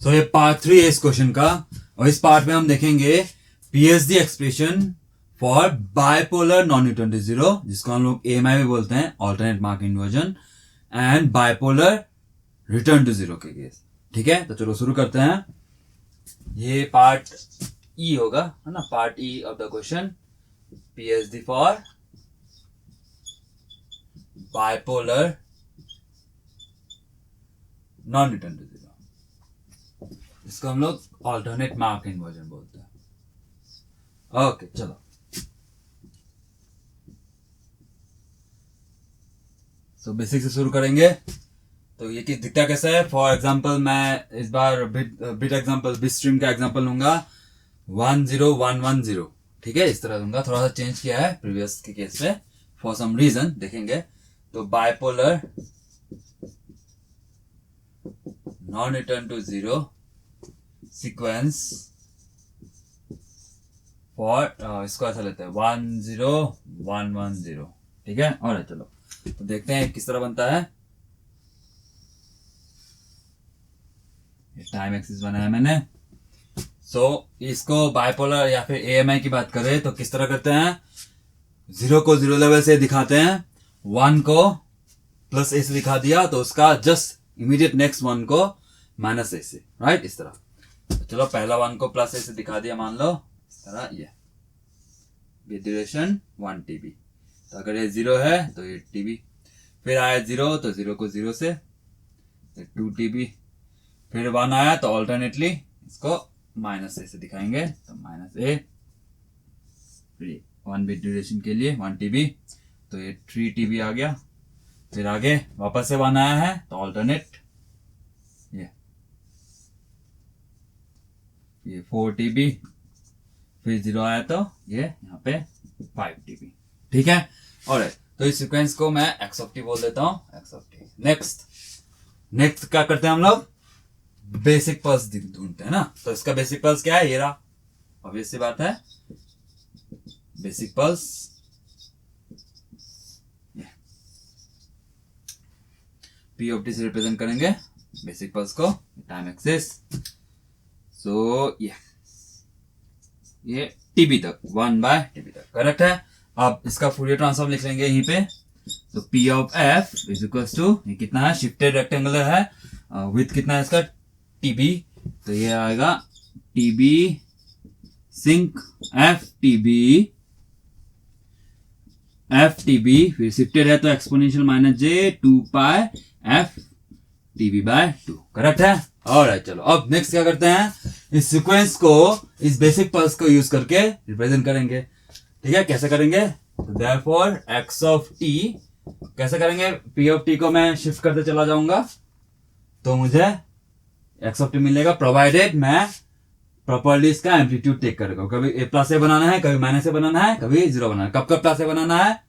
तो ये पार्ट 3 है इस क्वेश्चन का, और इस पार्ट में हम देखेंगे PhD expression for bipolar non return to zero, जिसको हम लोग एएमआई भी बोलते हैं, alternate mark inversion, and bipolar return to zero के केस। ठीक है, तो चलो शुरू करते हैं। ये पार्ट ई होगा, है ना, part E of the question, PhD for bipolar non return to zero, इसको हम लोग ऑल्टरनेट मार्क इन्वर्जन बोलते हैं। ओके चलो, तो बेसिक से शुरू करेंगे। तो ये किस दिखता कैसा है? फॉर एग्जांपल मैं इस बार बिट एग्जांपल, बिट स्ट्रीम का एग्जांपल लूंगा 10110। ठीक है, इस तरह लूंगा, थोड़ा सा चेंज किया है प्रीवियस के केस पे फॉर सम रीजन, देखेंगे। तो bipolar non return to zero sequence for, इसको ऐसा लेते हैं 10110। ठीक है, और चलो तो देखते हैं किस तरह बनता है। टाइम एक्सिस बनाया मैंने। इसको बाइपोलर या फिर एएमआई की बात करें तो किस तरह करते हैं? 0 को 0 लेवल से दिखाते हैं, 1 को प्लस ए से दिखा दिया, तो उसका जस्ट इमीडिएट नेक्स्ट 1 को माइनस ए से, राइट, इस तरह। तो चलो पहला 1 को प्लस ए से दिखा दिया, मान लो इस तरह, ये ड्यूरेशन 1 TB। तो अगर ये 0 है तो ये TB, फिर आया 0 तो 0 को 0 से 2 TB, फिर 1 आया तो ऑल्टरनेटली इसको माइनस ए से दिखाएंगे, तो माइनस ए, फिर 1 बिट ड्यूरेशन के लिए 1 TB, तो ये 3 TB आ गया। फिर आगे वापस से 1 आया है तो ऑल्टरनेट ये 4 TB, फिर 0 आया तो ये यहाँ पे 5 TB। ठीक है, और तो इस सीक्वेंस को मैं x of t बोल देता हूँ, x of t। नेक्स्ट क्या करते हैं हम लोग? बेसिक पल्स ढूंढते हैं ना। तो इसका बेसिक पल्स क्या है? ये रहा, ऑब्वियस सी बात है, basic pulse p of t से रिप्रेजेंट करेंगे बेसिक पल्स को, टाइम एक्सिस। सो ये TB तक, 1/TB तक, करेक्ट है। अब इसका फूरियर ट्रांसफॉर्म लिख लेंगे यहीं पे। तो P of f is equals to, ये कितना है? शिफ्टेड रेक्टेंगुलर है, विथ कितना है इसका? TB, तो ये आएगा TB सिंक FTB, फिर शिफ्टेड है तो exponential minus j 2π FTB/2, correct है। और चलो अब नेक्स्ट क्या करते हैं? इस सीक्वेंस को, इस बेसिक पल्स को यूज करके रिप्रेजेंट करेंगे। ठीक है, कैसे करेंगे? देयरफॉर x of t कैसे करेंगे? p of t को मैं शिफ्ट करते चला जाऊंगा तो मुझे x of t मिलेगा, प्रोवाइडेड मैं प्रॉपर्ली इसका एम्पलीट्यूड टेक करेगा। कभी प्लस ए बनाना है, कभी माइनस ए बनाना है, कभी 0 बनाना है। कब प्लस ए बनाना है?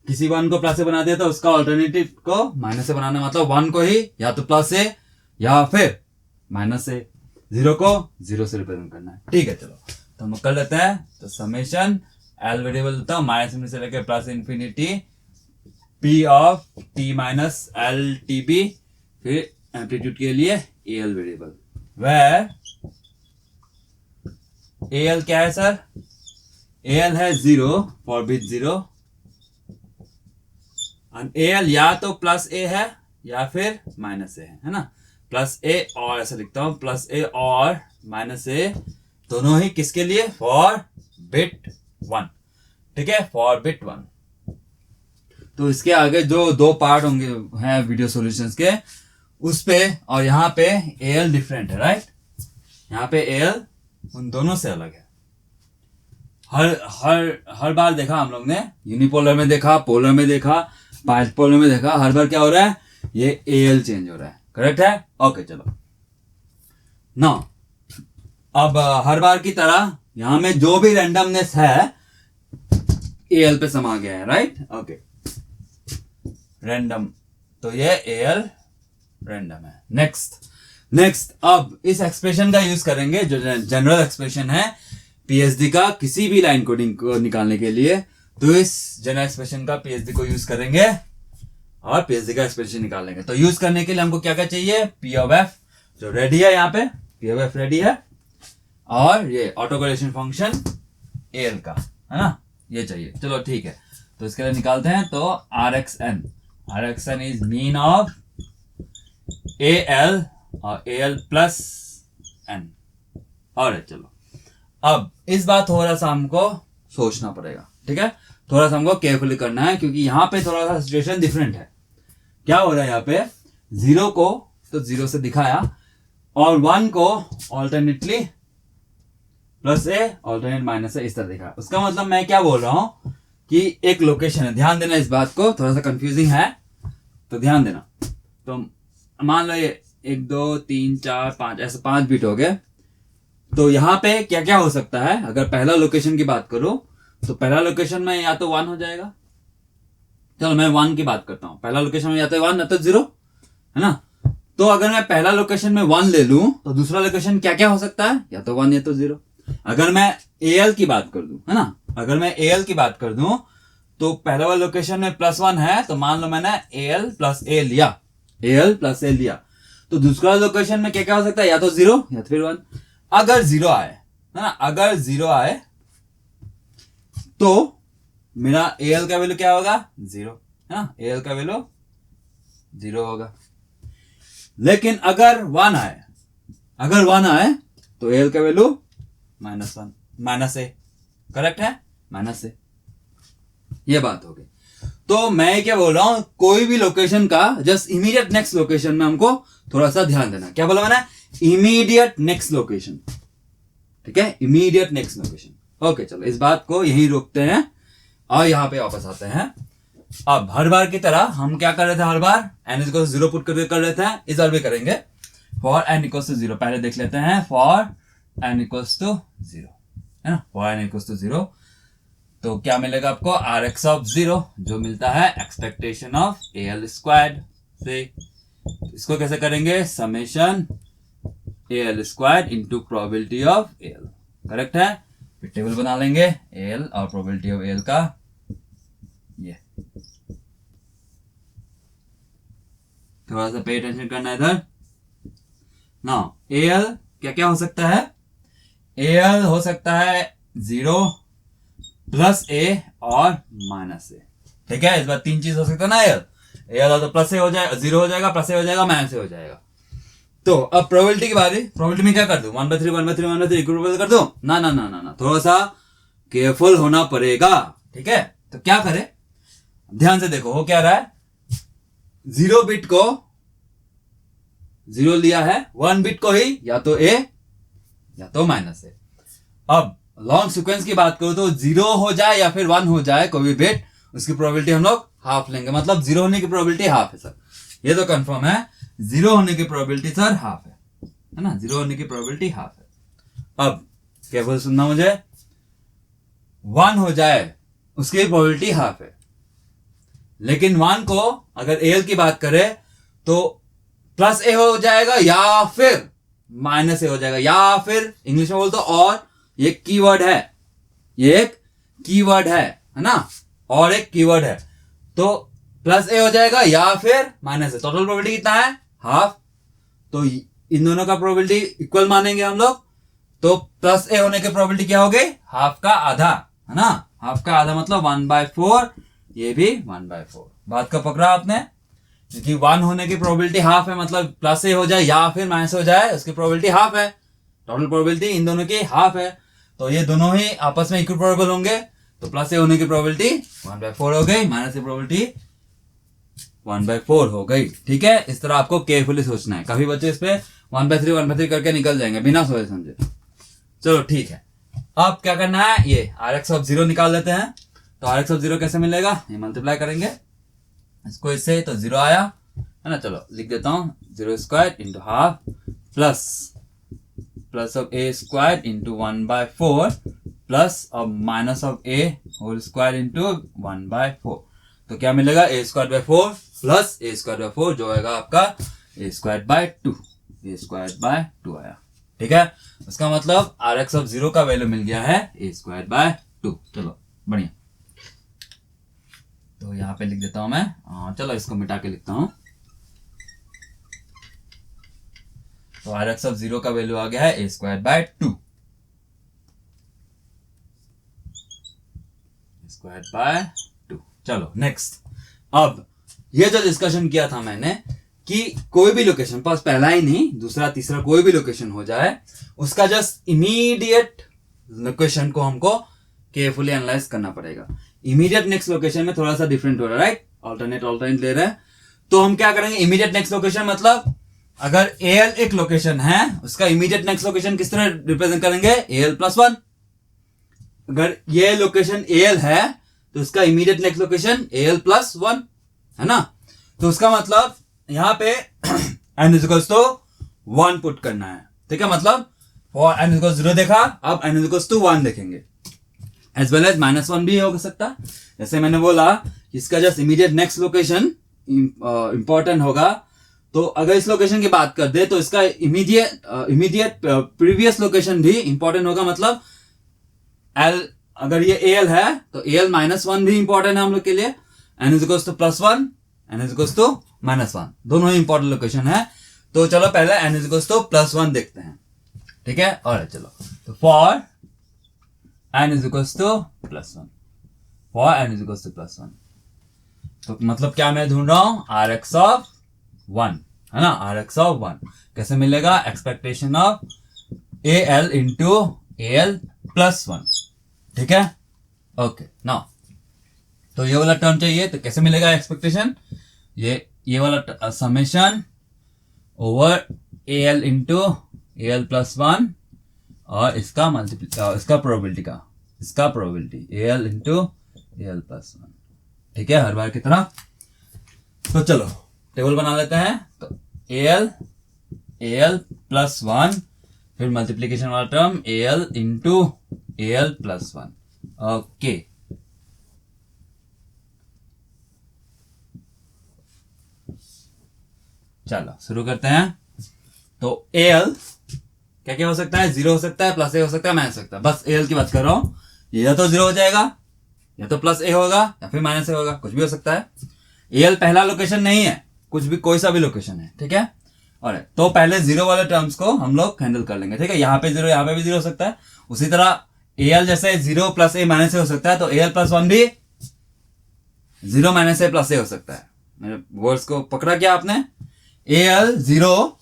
किसी 1 को प्लस ए बना दिया तो उसका ऑल्टरनेटिव को माइनस ए बनाना है, मतलब 1 को ही या तो प्लस ए या फिर माइनस ए, 0 को 0 से रिप्रेजेंट करना है। ठीक है, चलो तो हम कर लेते हैं। तो समेशन एल वेरिएबल देता हूं, माइनस इनफिनिटी से लेकर plus infinity p of t minus L TB, फिर एम्पलीट्यूड के लिए AL वेरिएबल, वेयर AL क्या है सर? AL है 0 फॉर बिट 0, एंड AL या तो प्लस ए है या फिर माइनस ए है ना। प्लस ए, और ऐसा लिखता हूं, प्लस ए और माइनस ए दोनों ही किसके लिए? For bit 1। ठीक है, फॉर बिट 1। तो इसके आगे जो 2 पार्ट होंगे हैं वीडियो सॉल्यूशंस के, उस पे और यहाँ पे AL डिफरेंट है, राइट। यहाँ पे AL उन दोनों से अलग है। हर बार देखा हम लोग ने, यूनिपोलर में देखा, पोलर में देखा, बाइपोलर में देखा, हर बार क्या हो रहा है? ये AL चेंज हो रहा है, करेक्ट है। ओके चलो ना, अब हर बार की तरह यहां में जो भी रैंडमनेस है AL पे समा गया है, राइट। ओके, रैंडम, तो ये AL रैंडम है। नेक्स्ट अब इस एक्सप्रेशन का यूज करेंगे, जो जनरल एक्सप्रेशन है पीएचडी का किसी भी लाइन कोडिंग को निकालने के लिए। तो इस जनरल एक्सप्रेशन का पीएचडी को यूज करेंगे और पीएचडी का एक्सप्रेशन निकालेंगे। तो यूज करने के लिए हमको क्या क्या चाहिए? P of f। जो रेडी है यहाँ पे POF रेडी है, और ये ऑटो करेक्शन फंक्शन AL का है ना, ये चाहिए। चलो ठीक है, तो इसके लिए निकालते हैं। तो RxN is mean of AL और AL प्लस N। और चलो अब इस बात थोड़ा सा हमको सोचना पड़ेगा, ठीक है, थोड़ा सा हमको केयरफुली करना है, क्योंकि यहाँ पे थोड़ा सा सिचुएशन डिफरेंट है। क्या हो रहा है यहाँ पे, 0 को तो 0 से दिखाया और 1 को ऑल्टरनेटली प्लस ए ऑल्टरनेट माइनस ए इस तरह दिखा। उसका मतलब मैं क्या बोल रहा हूं कि एक लोकेशन है, ध्यान देना इस बात को, थोड़ा सा कंफ्यूजिंग है तो ध्यान देना। तो मान लो ये 1 2 3 4 5 ऐसे 5 बिट हो गए। तो यहाँ पे क्या क्या हो सकता है, अगर पहला लोकेशन की बात करूं तो पहला लोकेशन में या तो 1 हो जाएगा। चलो मैं 1 की बात करता हूं, पहला लोकेशन में या तो 1 या तो 0 है ना। तो अगर मैं पहला लोकेशन में 1 ले लूं तो दूसरा लोकेशन क्या क्या हो सकता है, या तो 1 या तो 0। अगर मैं AL की बात कर दूं है ना, अगर मैं AL की बात कर दूं तो पहला वाला लोकेशन में +1 है, तो मान लो मैंने AL प्लस A लिया, AL प्लस A लिया, तो दूसरा लोकेशन में क्या क्या हो सकता है, या तो 0 या तो फिर 1। अगर 0 आए है ना, अगर 0 आए तो मेरा AL का वैल्यू क्या होगा, 0 है ना, AL का वैल्यू 0 होगा। लेकिन अगर 1 आए, अगर 1 आए तो AL का वैल्यू -1 माइनस ए, करेक्ट है, माइनस ए। ये बात हो गई। तो मैं क्या बोल रहा हूं, कोई भी लोकेशन का जस्ट इमीडिएट नेक्स्ट लोकेशन में हमको थोड़ा सा ध्यान देना। क्या बोला मैंने, इमीडिएट नेक्स्ट लोकेशन, ठीक है, इमीडिएट नेक्स्ट लोकेशन। ओके चलो इस बात को यहीं रोकते हैं और यहां पे वापस आते हैं। अब हर बार की तरह हम क्या कर रहे थे, हर बार n इक्वल 0 पुट करके कर रहे थे, इस बार भी करेंगे। फॉर n इक्वल 0 पहले देख लेते हैं, फॉर n इक्वल 0 है ना, फॉर n इक्वल 0 तो क्या मिलेगा आपको, Rx जो मिलता है एक्सपेक्टेशन ऑफ AL स्क्वायर्ड से। इसको कैसे करेंगे, summation AL squared into probability of AL, correct है। फिर टेबल बना लेंगे AL और प्रोबेबिलिटी ऑफ AL का, ये थोड़ा सा पे अटेंशन करना है इधर। नाउ AL क्या क्या हो सकता है, AL हो सकता है 0 प्लस A और माइनस ए, ठीक है। इस बार 3 चीज हो सकता है ना, AL तो प्लस ए हो जाएगा, 0 हो जाएगा, प्लस ए हो जाएगा, माइनस ए हो जाएगा। तो अब प्रोबेबिलिटी की बारी, प्रोबेबिलिटी में क्या कर दूं, 1/3 1/3 1/3 इक्वल कर दूं, ना ना ना ना ना, थोड़ा सा केयरफुल होना पड़ेगा, ठीक है। तो क्या करें, ध्यान से देखो हो क्या रहा है, 0 बिट को 0 लिया है, 1 बिट को ही या तो A या तो माइनस ए। अब लॉन्ग सीक्वेंस की बात करो तो 0 हो जाए या फिर 1 हो जाए कोई भी बिट, उसकी प्रोबेबिलिटी हम लोग हाफ लेंगे, मतलब 0 होने की प्रोबेबिलिटी हाफ है सर, ये तो कंफर्म है, 0 होने की प्रोबेबिलिटी सर हाफ है ना, 0 होने की प्रोबेबिलिटी हाफ है। अब क्या बोल सुनना मुझे, 1 हो जाए उसकी प्रोबेबिलिटी हाफ है, लेकिन 1 को अगर AL की बात करें तो प्लस ए हो जाएगा या फिर माइनस ए हो जाएगा, या फिर इंग्लिश में बोल दो और, ये कीवर्ड है, ये एक कीवर्ड है ना, और एक कीवर्ड है। तो प्लस ए हो जाएगा या फिर माइनस ए, टोटल प्रोबेबिलिटी कितना है, हाफ। तो इन दोनों का प्रोबेबिलिटी इक्वल मानेंगे हम लोग, तो प्लस ए होने की प्रोबेबिलिटी क्या हो गई, हाफ का आधा है ना, हाफ का आधा मतलब 1/4, ये भी 1/4। बात का पकड़ा आपने, क्योंकि 1 होने की प्रोबेबिलिटी हाफ है, मतलब प्लस ए हो जाए या फिर माइनस हो जाए उसकी प्रोबेबिलिटी हाफ है, टोटल प्रोबेबिलिटी इन दोनों की हाफ है, तो ये दोनों ही आपस में इक्विप्रोबेबल होंगे, तो प्लस ए होने की प्रोबेबिलिटी 1/4 हो गई, माइनस ए प्रोबेबिलिटी 1/4 हो गई, ठीक है। इस तरह आपको केयरफुली सोचना है, काफी बच्चे इस पे 1/3 1/3 करके निकल जाएंगे बिना सोचे समझे। चलो ठीक है, अब क्या करना है, ये Rx निकाल लेते हैं। तो Rx कैसे मिलेगा, ये मल्टीप्लाई करेंगे इसको इससे, तो 0 आया है ना, चलो लिख देता हूं, 0 square into half plus of A square into 1/4 plus of minus of A whole square into 1/4। तो क्या मिलेगा, A²/4 प्लस A²/4 जो आएगा आपका A²/2, A²/2 आया, ठीक है। उसका मतलब Rx का वैल्यू मिल गया है A²/2। चलो बढ़िया, तो यहां पे लिख देता हूं मैं, चलो इसको मिटा के लिखता हूं। तो आर एक्स ऑफ 0 का वैल्यू आ गया है ए स्क्वायर बाय 2 स्क्वायर बाय 2। चलो नेक्स्ट, अब ये जो डिस्कशन किया था मैंने कि कोई भी लोकेशन, पास पहला ही नहीं दूसरा तीसरा कोई भी लोकेशन हो जाए, उसका जस्ट इमीडिएट लोकेशन को हमको केयरफुली एनालाइज करना पड़ेगा। इमीडिएट नेक्स्ट लोकेशन में थोड़ा सा डिफरेंट हो रहा है, राइट, ऑल्टरनेट ले रहे हैं। तो हम क्या करेंगे, इमीडिएट नेक्स्ट लोकेशन मतलब अगर एल एक लोकेशन है, उसका इमीडिएट नेक्स्ट लोकेशन किस तरह रिप्रेजेंट करेंगे, एल प्लस 1। अगर ये लोकेशन एल है तो उसका immediate next location L plus 1 है ना। तो उसका मतलब यहां पे n इक्वल्स टू 1 पुट करना है, ठीक है। मतलब फॉर n इक्वल्स 0 देखा, अब n इक्वल्स टू 1 देखेंगे, एज वेल एज -1 भी हो सकता है। जैसे मैंने बोला इसका just immediate next location important होगा। तो अगर इस लोकेशन की बात कर दे तो इसका इमीडिएट प्रीवियस लोकेशन भी इंपॉर्टेंट होगा। मतलब एल, अगर ये एल है तो एल -1 भी इंपॉर्टेंट है हम लोग के लिए। n is equals to +1, n is equals to -1, दोनों ही इंपॉर्टेंट लोकेशन है। तो चलो पहले n इज इक्वल्स टू +1 देखते हैं, ठीक है। और चलो तो for n is equals to +1, for n is equals to +1, तो मतलब क्या मैं ढूंढ रहा हूं, आर एक्स ऑफ 1 है ना। आर एक्स ऑफ 1 कैसे मिलेगा, expectation of A L into A L +1, ठीक है। ओके नाउ तो ये वाला टर्म चाहिए, तो कैसे मिलेगा एक्सपेक्टेशन, ये वाला summation over A L into A L +1 और इसका probability A L into A L +1, ठीक है, हर बार की तरह। तो चलो टेबल बना लेते हैं। तो ए एल +1 फिर मल्टीप्लीकेशन वाला term A L into A L +1। Okay चलो शुरू करते हैं। तो ए एल क्या क्या हो सकता है, 0 हो सकता है, +a हो सकता है, माइनस सकता है। बस ए एल की बात कर रहा हूं, ये या तो 0 हो जाएगा या तो +a होगा या फिर -a होगा, कुछ भी हो सकता है। ए एल पहला लोकेशन नहीं है, कुछ भी कोई सा भी लोकेशन है, ठीक है। और तो पहले 0 वाले टर्म्स को हम लोग हैंडल कर लेंगे, ठीक है। यहाँ पे 0, यहाँ पे भी 0 हो सकता है। उसी तरह ए एल जैसे 0 + a -a हो सकता है, तो ए एल +1 भी 0 -a +a हो सकता है। मेरे वर्ड्स को पकड़ा क्या आपने, ए एल 0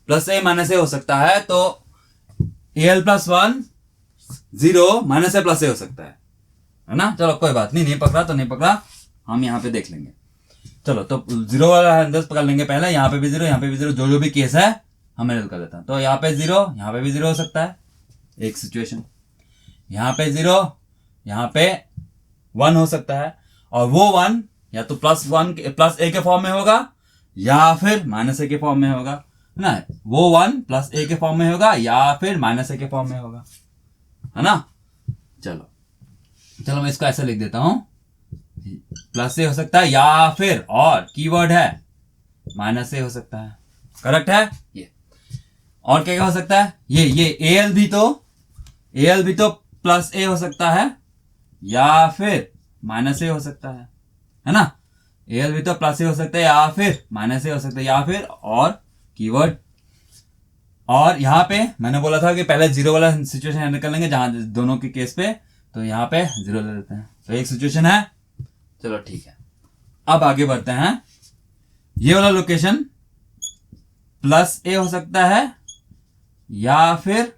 + a -a हो सकता है, तो ए एल +1 0 -a +a हो सकता है ना। चलो कोई बात नहीं पकड़ा तो नहीं पकड़ा, हम यहाँ पे देख लेंगे। चलो तो 0 वाला हैंडल्स पकड़ लेंगे पहले, यहाँ पे भी 0, यहाँ पे भी 0, जो भी केस है हम हैंडल कर लेते हैं। तो यहाँ पे 0, यहाँ पे भी 0 हो सकता है, एक सिचुएशन। यहाँ पे 0, यहाँ पे 1 हो सकता है, और वो 1 या तो +a के फॉर्म में होगा या फिर -a के फॉर्म में होगा ना। वो 1 +a के फॉर्म में होगा या फिर -a के फॉर्म में होगा, है ना। चलो मैं इसको ऐसे लिख देता हूं, +a हो सकता है या फिर, और कीवर्ड है -a हो सकता है, करेक्ट है ये। और क्या क्या हो सकता है, ये एल भी तो +a हो सकता है या फिर -a हो सकता है ना। एल भी तो +a हो सकता है या फिर -a हो सकता है, या फिर और कीवर्ड। और यहाँ पे मैंने बोला था कि पहले 0 वाला सिचुएशन हैंडल कर लेंगे, जहां दोनों के केस पे, तो यहाँ पे 0 ले लेते हैं। तो एक सिचुएशन है, चलो ठीक है। अब आगे बढ़ते हैं। ये वाला लोकेशन +a हो सकता है या फिर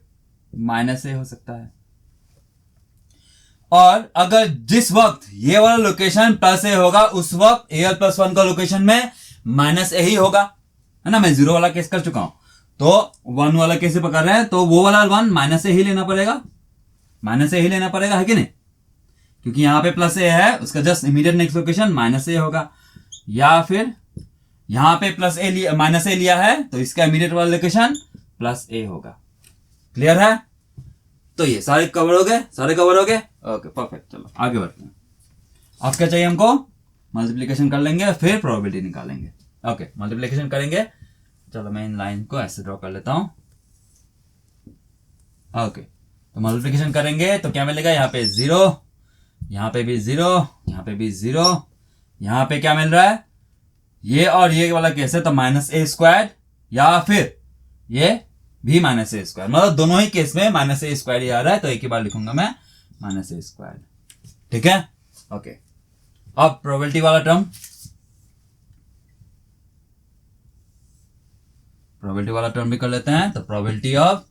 -a हो सकता है। और अगर जिस वक्त ये वाला लोकेशन +a होगा, उस वक्त AL +1 का लोकेशन में -a ही होगा, है ना। मैं 0 वाला केस कर चुका हूं, तो 1 वाला केस पकड़ रहे हैं, तो वो वाला 1 -a ही लेना पड़ेगा, है कि नहीं, क्योंकि यहां पे +a है, उसका just immediate next location -a होगा। या फिर यहां पे -a लिया है, तो इसका इमीडिएट वाला लोकेशन +a होगा। क्लियर है। तो ये सारे कवर हो गए, ओके परफेक्ट। चलो आगे बढ़ते हैं। अब क्या चाहिए हमको, मल्टीप्लिकेशन कर लेंगे, फिर प्रोबेबिलिटी निकालेंगे। ओके मल्टीप्लिकेशन करेंगे। चलो मैं इन लाइन को ऐसे ड्रॉ कर लेता हूं। ओके तो मल्टीप्लिकेशन करेंगे तो क्या मिलेगा, यहाँ पे 0, यहाँ पे भी 0, यहाँ पे भी 0, यहाँ पे क्या मिल रहा है, ये और ये वाला केस है, तो -a² या फिर ये भी माइनस ए स्क्वायर, मतलब दोनों ही केस में माइनस ए स्क्वायर ही आ रहा है, तो एक ही बार लिखूंगा मैं माइनस ए स्क्वायर। ठीक है, ओके। अब प्रोबेबिलिटी वाला टर्म, प्रोबेबिलिटी वाला टर्म भी कर लेते हैं। तो probability of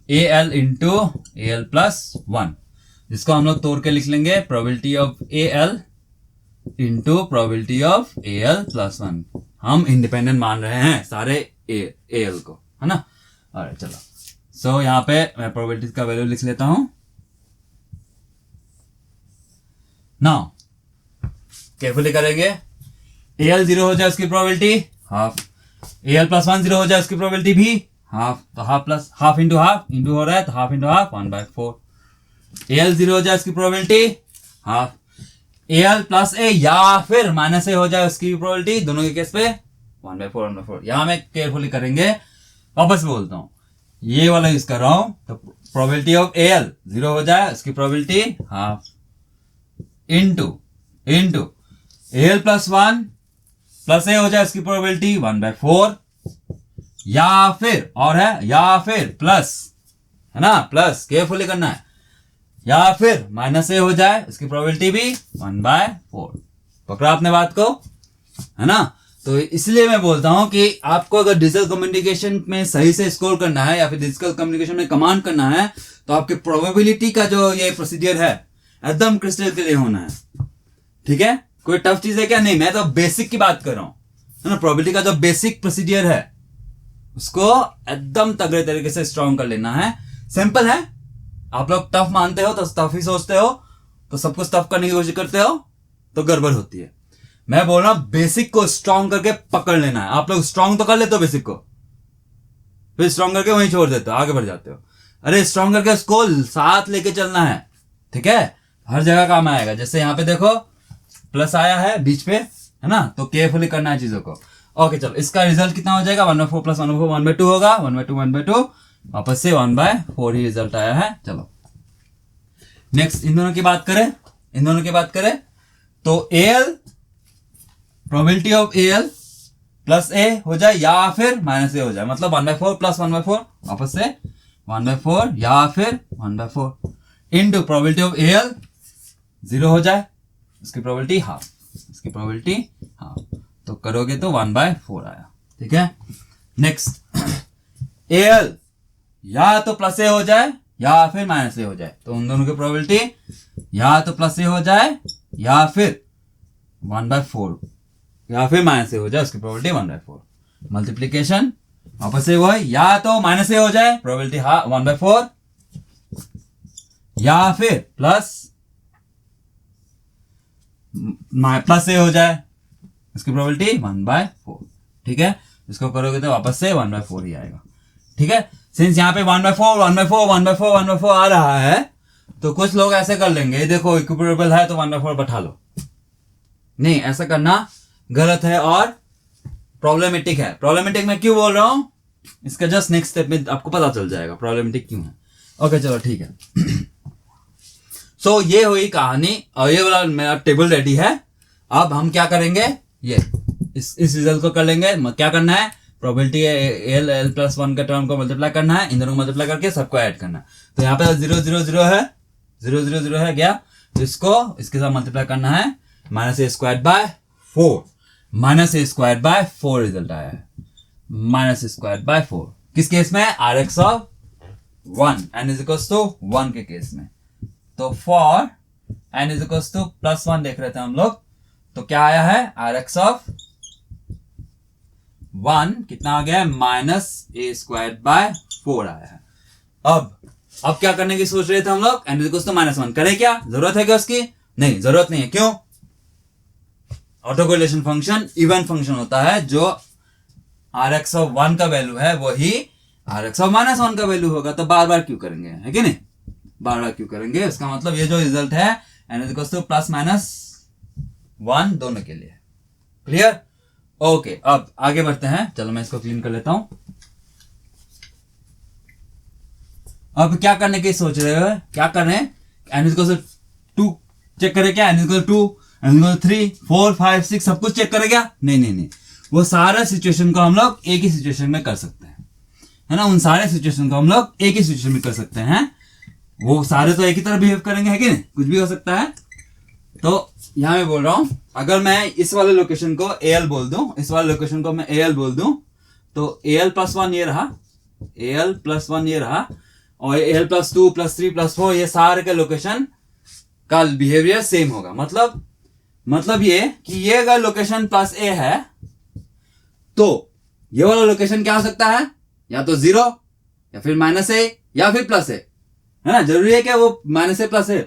A L into A L plus one, जिसको हम लोग तोड़ के लिख लेंगे probability of A L into probability of A L plus one. हम इंडिपेंडेंट मान रहे हैं सारे ए एल को, है ना। अरे चलो, सो यहाँ पे मैं प्रोबेबिलिटी का वैल्यू लिख लेता हूं। नाउ केयरफुली करेंगे, ए एल 0 हो जाए उसकी probability half, A L plus one 0 हो जाए उसकी प्रोबेबिलिटी भी हाफ, तो हाफ प्लस हाफ इंटू हो रहा है, तो half into half 1/4। A L 0 हो जाए उसकी probability half, A L plus A या फिर माइनस ए हो जाए उसकी प्रोबेबिलिटी, दोनों के केस पे 1/4। यहां में केयरफुली करेंगे, वापस बोलता हूं, ये वाला यूज कर रहा हूं। तो प्रोबेबिलिटी ऑफ ए एल 0 हो जाए उसकी probability half into A L plus one plus A हो जाए उसकी प्रोबेबिलिटी 1/4, या फिर और है या फिर प्लस, है ना, प्लस केयरफुली करना है, या फिर माइनस ए हो जाए उसकी प्रोबेबिलिटी भी 1/4। पकड़ा आपने बात को, है ना। तो इसलिए मैं बोलता हूं कि आपको अगर डिजिटल कम्युनिकेशन में सही से स्कोर करना है या फिर डिजिटल कम्युनिकेशन में कमांड करना है, तो आपके प्रोबेबिलिटी का जो ये प्रोसीजर है एकदम क्रिस्टल क्लियर होना है। ठीक है, कोई टफ चीज है क्या? नहीं, मैं तो बेसिक की बात कर रहा हूं, है ना। प्रोबेबिलिटी का जो बेसिक प्रोसीजर है उसको एकदम तगड़े तरीके से स्ट्रॉन्ग कर लेना है। सिंपल है, आप लोग टफ मानते हो तो टफ ही सोचते हो, तो सब कुछ टफ करने की कोशिश करते हो तो गड़बड़ होती है। मैं बोल रहा हूं बेसिक को स्ट्रॉन्ग करके पकड़ लेना है। आप लोग स्ट्रॉन्ग तो कर लेते हो बेसिक को, फिर स्ट्रॉन्ग करके वहीं छोड़ देते हो, आगे बढ़ जाते हो। अरे स्ट्रॉन्ग करके उसको साथ लेके चलना है, ठीक है, हर जगह काम आएगा। जैसे यहां पे देखो प्लस आया है बीच पे, है ना, तो केयरफुली करना है चीजों को। ओके चलो, इसका रिजल्ट कितना हो जाएगा? 1/4 प्लस 1/4 1/2 होगा, 1/2 वापस से 1/4 ही रिजल्ट आया है। चलो नेक्स्ट इन दोनों की बात करें तो L probability of A L plus A हो जाए या फिर माइनस ए हो जाए, मतलब 1/4 प्लस 1/4 वापस से 1/4 या फिर 1/4 into probability of A L 0 हो जाए उसकी प्रोबेबिलिटी हाफ, तो करोगे तो 1/4 आया। ठीक है, नेक्स्ट ए एल या तो प्लस ए हो जाए या फिर माइनस ए हो जाए, तो उन दोनों की प्रोबेबिलिटी या तो प्लस ए हो जाए या फिर 1/4 या फिर माइनस ए हो जाए उसकी प्रोबेबिलिटी 1/4। मल्टीप्लीकेशन वापस से वो है, या तो माइनस ए हो जाए प्रोबेबिलिटी 1/4 या फिर प्लस ए हो जाए उसकी प्रोबेबिलिटी 1/4। ठीक है, इसको करोगे तो वापस से 1/4 ही आएगा। ठीक है, सिंस यहाँ पे 1/4 आ रहा है, तो कुछ लोग ऐसे कर लेंगे, देखो इक्विलिब्रियम है तो 1/4 बैठा लो। नहीं, ऐसा करना गलत है और प्रॉब्लमेटिक है। प्रॉब्लमेटिक मैं क्यों बोल रहा हूं, इसका जस्ट नेक्स्ट स्टेप में आपको पता चल जाएगा प्रॉब्लमेटिक क्यों है। ओके चलो ठीक है। सो ये हुई कहानी और ये वाला मेरा टेबल रेडी है। अब हम क्या करेंगे, ये इस रिजल्ट को कर लेंगे। क्या करना है, प्रोबेबिलिटी एल प्लस 1 का टर्म को मल्टीप्लाई करना है, इन दोनों को मल्टीप्लाई करके सबको ऐड करना है। तो यहाँ पे 0 0 0 है, 0 0 0 है गया, तो इसको इसके साथ मल्टीप्लाई करना है, -a² रिजल्ट आया है, -a²/4 किस केस में, Rx(1) n = 1 के केस में। तो फॉर n = +1 देख रहे थे हम लोग, तो क्या आया है, Rx(1) कितना आ गया है, -a²/4 आया है। अब क्या करने की सोच रहे थे हम लोग, n = -1 करें क्या, जरूरत है क्या उसकी? नहीं, जरूरत नहीं है। क्यों? Auto correlation function even function होता है, जो Rx(1) का वैल्यू है वही Rx(-1) का वैल्यू होगा, तो बार बार क्यों करेंगे, है कि नहीं, बार बार क्यों करेंगे। इसका मतलब ये जो रिजल्ट है n = +-1 दोनों के लिए। क्लियर? ओके, अब आगे बढ़ते हैं। चलो मैं इसको क्लीन कर लेता हूं। अब क्या करने की सोच रहे हो, क्या कर रहे हैं, n = 2 चेक करें क्या, n = 2 n = 3 4 5 6 सब कुछ चेक करें क्या? नहीं, वो सारा सिचुएशन को हम लोग एक ही सिचुएशन में कर सकते हैं, है ना, उन सारे सिचुएशन को हम लोग एक ही सिचुएशन में कर सकते हैं। वो सारे तो एक ही तरह बिहेव करेंगे, है कि नहीं, कुछ भी हो सकता है। तो यहां मैं बोल रहा हूं, अगर मैं इस वाले लोकेशन को AL बोल दूं, इस वाले लोकेशन को मैं AL बोल दूं, तो AL+1 ये रहा, AL+1 ये रहा, और AL+2 +3 +4 ये सारे के लोकेशन का बिहेवियर सेम होगा। मतलब ये कि ये अगर लोकेशन +A है तो ये वाला लोकेशन क्या हो सकता है, या तो 0 या फिर -A या फिर +A, है ना। जरूरी है कि वो -A +A।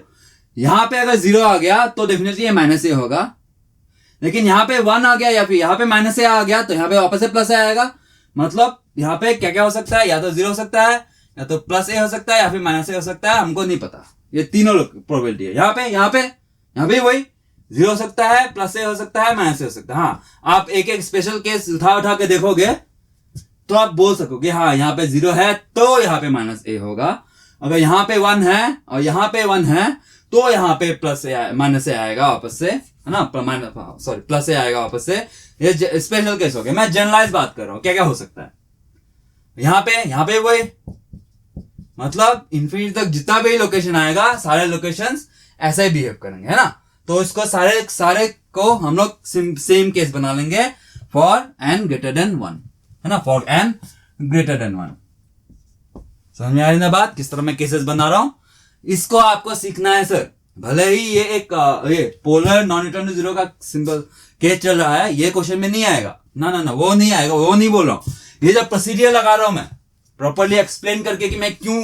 यहां पे अगर 0 आ गया तो डेफिनेटली ये -A होगा, लेकिन यहाँ पे 1 आ गया या फिर यहाँ पे -A आ गया तो यहाँ पे वापस से +A आएगा। मतलब यहाँ पे क्या क्या हो सकता है, या तो 0 हो सकता है, या तो +A हो सकता है, या फिर -A हो सकता है, हमको नहीं पता। ये तीनों प्रोबेबिलिटी है। यहाँ पे वही 0 हो सकता है, +A हो सकता है, -A हो सकता है। हाँ, आप एक एक स्पेशल केस उठा के देखोगे तो आप बोल सकोगे हाँ यहाँ पे 0 है तो यहाँ पे -A होगा। अगर यहाँ पे 1 है और यहाँ पे 1 है तो यहाँ पे -A आएगा वापस से, है ना, +A आएगा वापस से। ये स्पेशल केस हो गया, मैं जनरलाइज बात कर रहा हूँ क्या क्या हो सकता है। यहाँ पे वही, मतलब इन्फिनिटी तक जितना भी लोकेशन आएगा सारे लोकेशंस ऐसे ही बिहेव करेंगे, है ना। तो इसको सारे को हम लोग सेम केस बना लेंगे फॉर n greater than 1, है ना, फॉर n greater than 1। समझ में आ रही ना बात, किस तरह मैं केसेस बना रहा हूं। इसको आपको सीखना है सर, भले ही ये एक ये polar non return to zero का सिंपल केस चल रहा है, ये क्वेश्चन में नहीं आएगा, ना वो नहीं आएगा, वो नहीं बोल रहा हूं। ये जब प्रोसीजर लगा रहा हूं मैं प्रॉपरली एक्सप्लेन करके कि मैं क्यों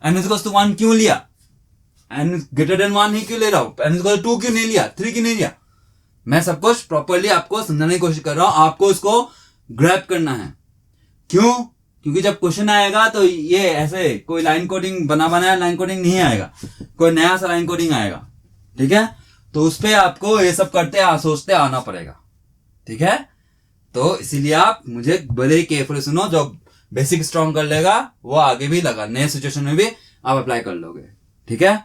n=1 क्यों लिया, n greater than 1 ही क्यों ले रहा हूं, n=2 क्यों नहीं लिया, 3 क्यों नहीं लिया, मैं सब कुछ प्रॉपरली आपको समझाने की कोशिश कर रहा हूं। आपको इसको ग्रैब करना है। क्यों? क्योंकि जब क्वेश्चन आएगा तो ये ऐसे कोई लाइन कोडिंग बनाया लाइन कोडिंग नहीं आएगा, कोई नया सा लाइन कोडिंग आएगा, ठीक है। तो उस पे आपको ये सब करते सोचते आना पड़ेगा, ठीक है। तो इसीलिए आप मुझे बड़े केयरफुली सुनो, जो बेसिक स्ट्रॉन्ग कर लेगा वो आगे भी लगा नए सिचुएशन में भी आप अप्लाई कर लोगे, ठीक है।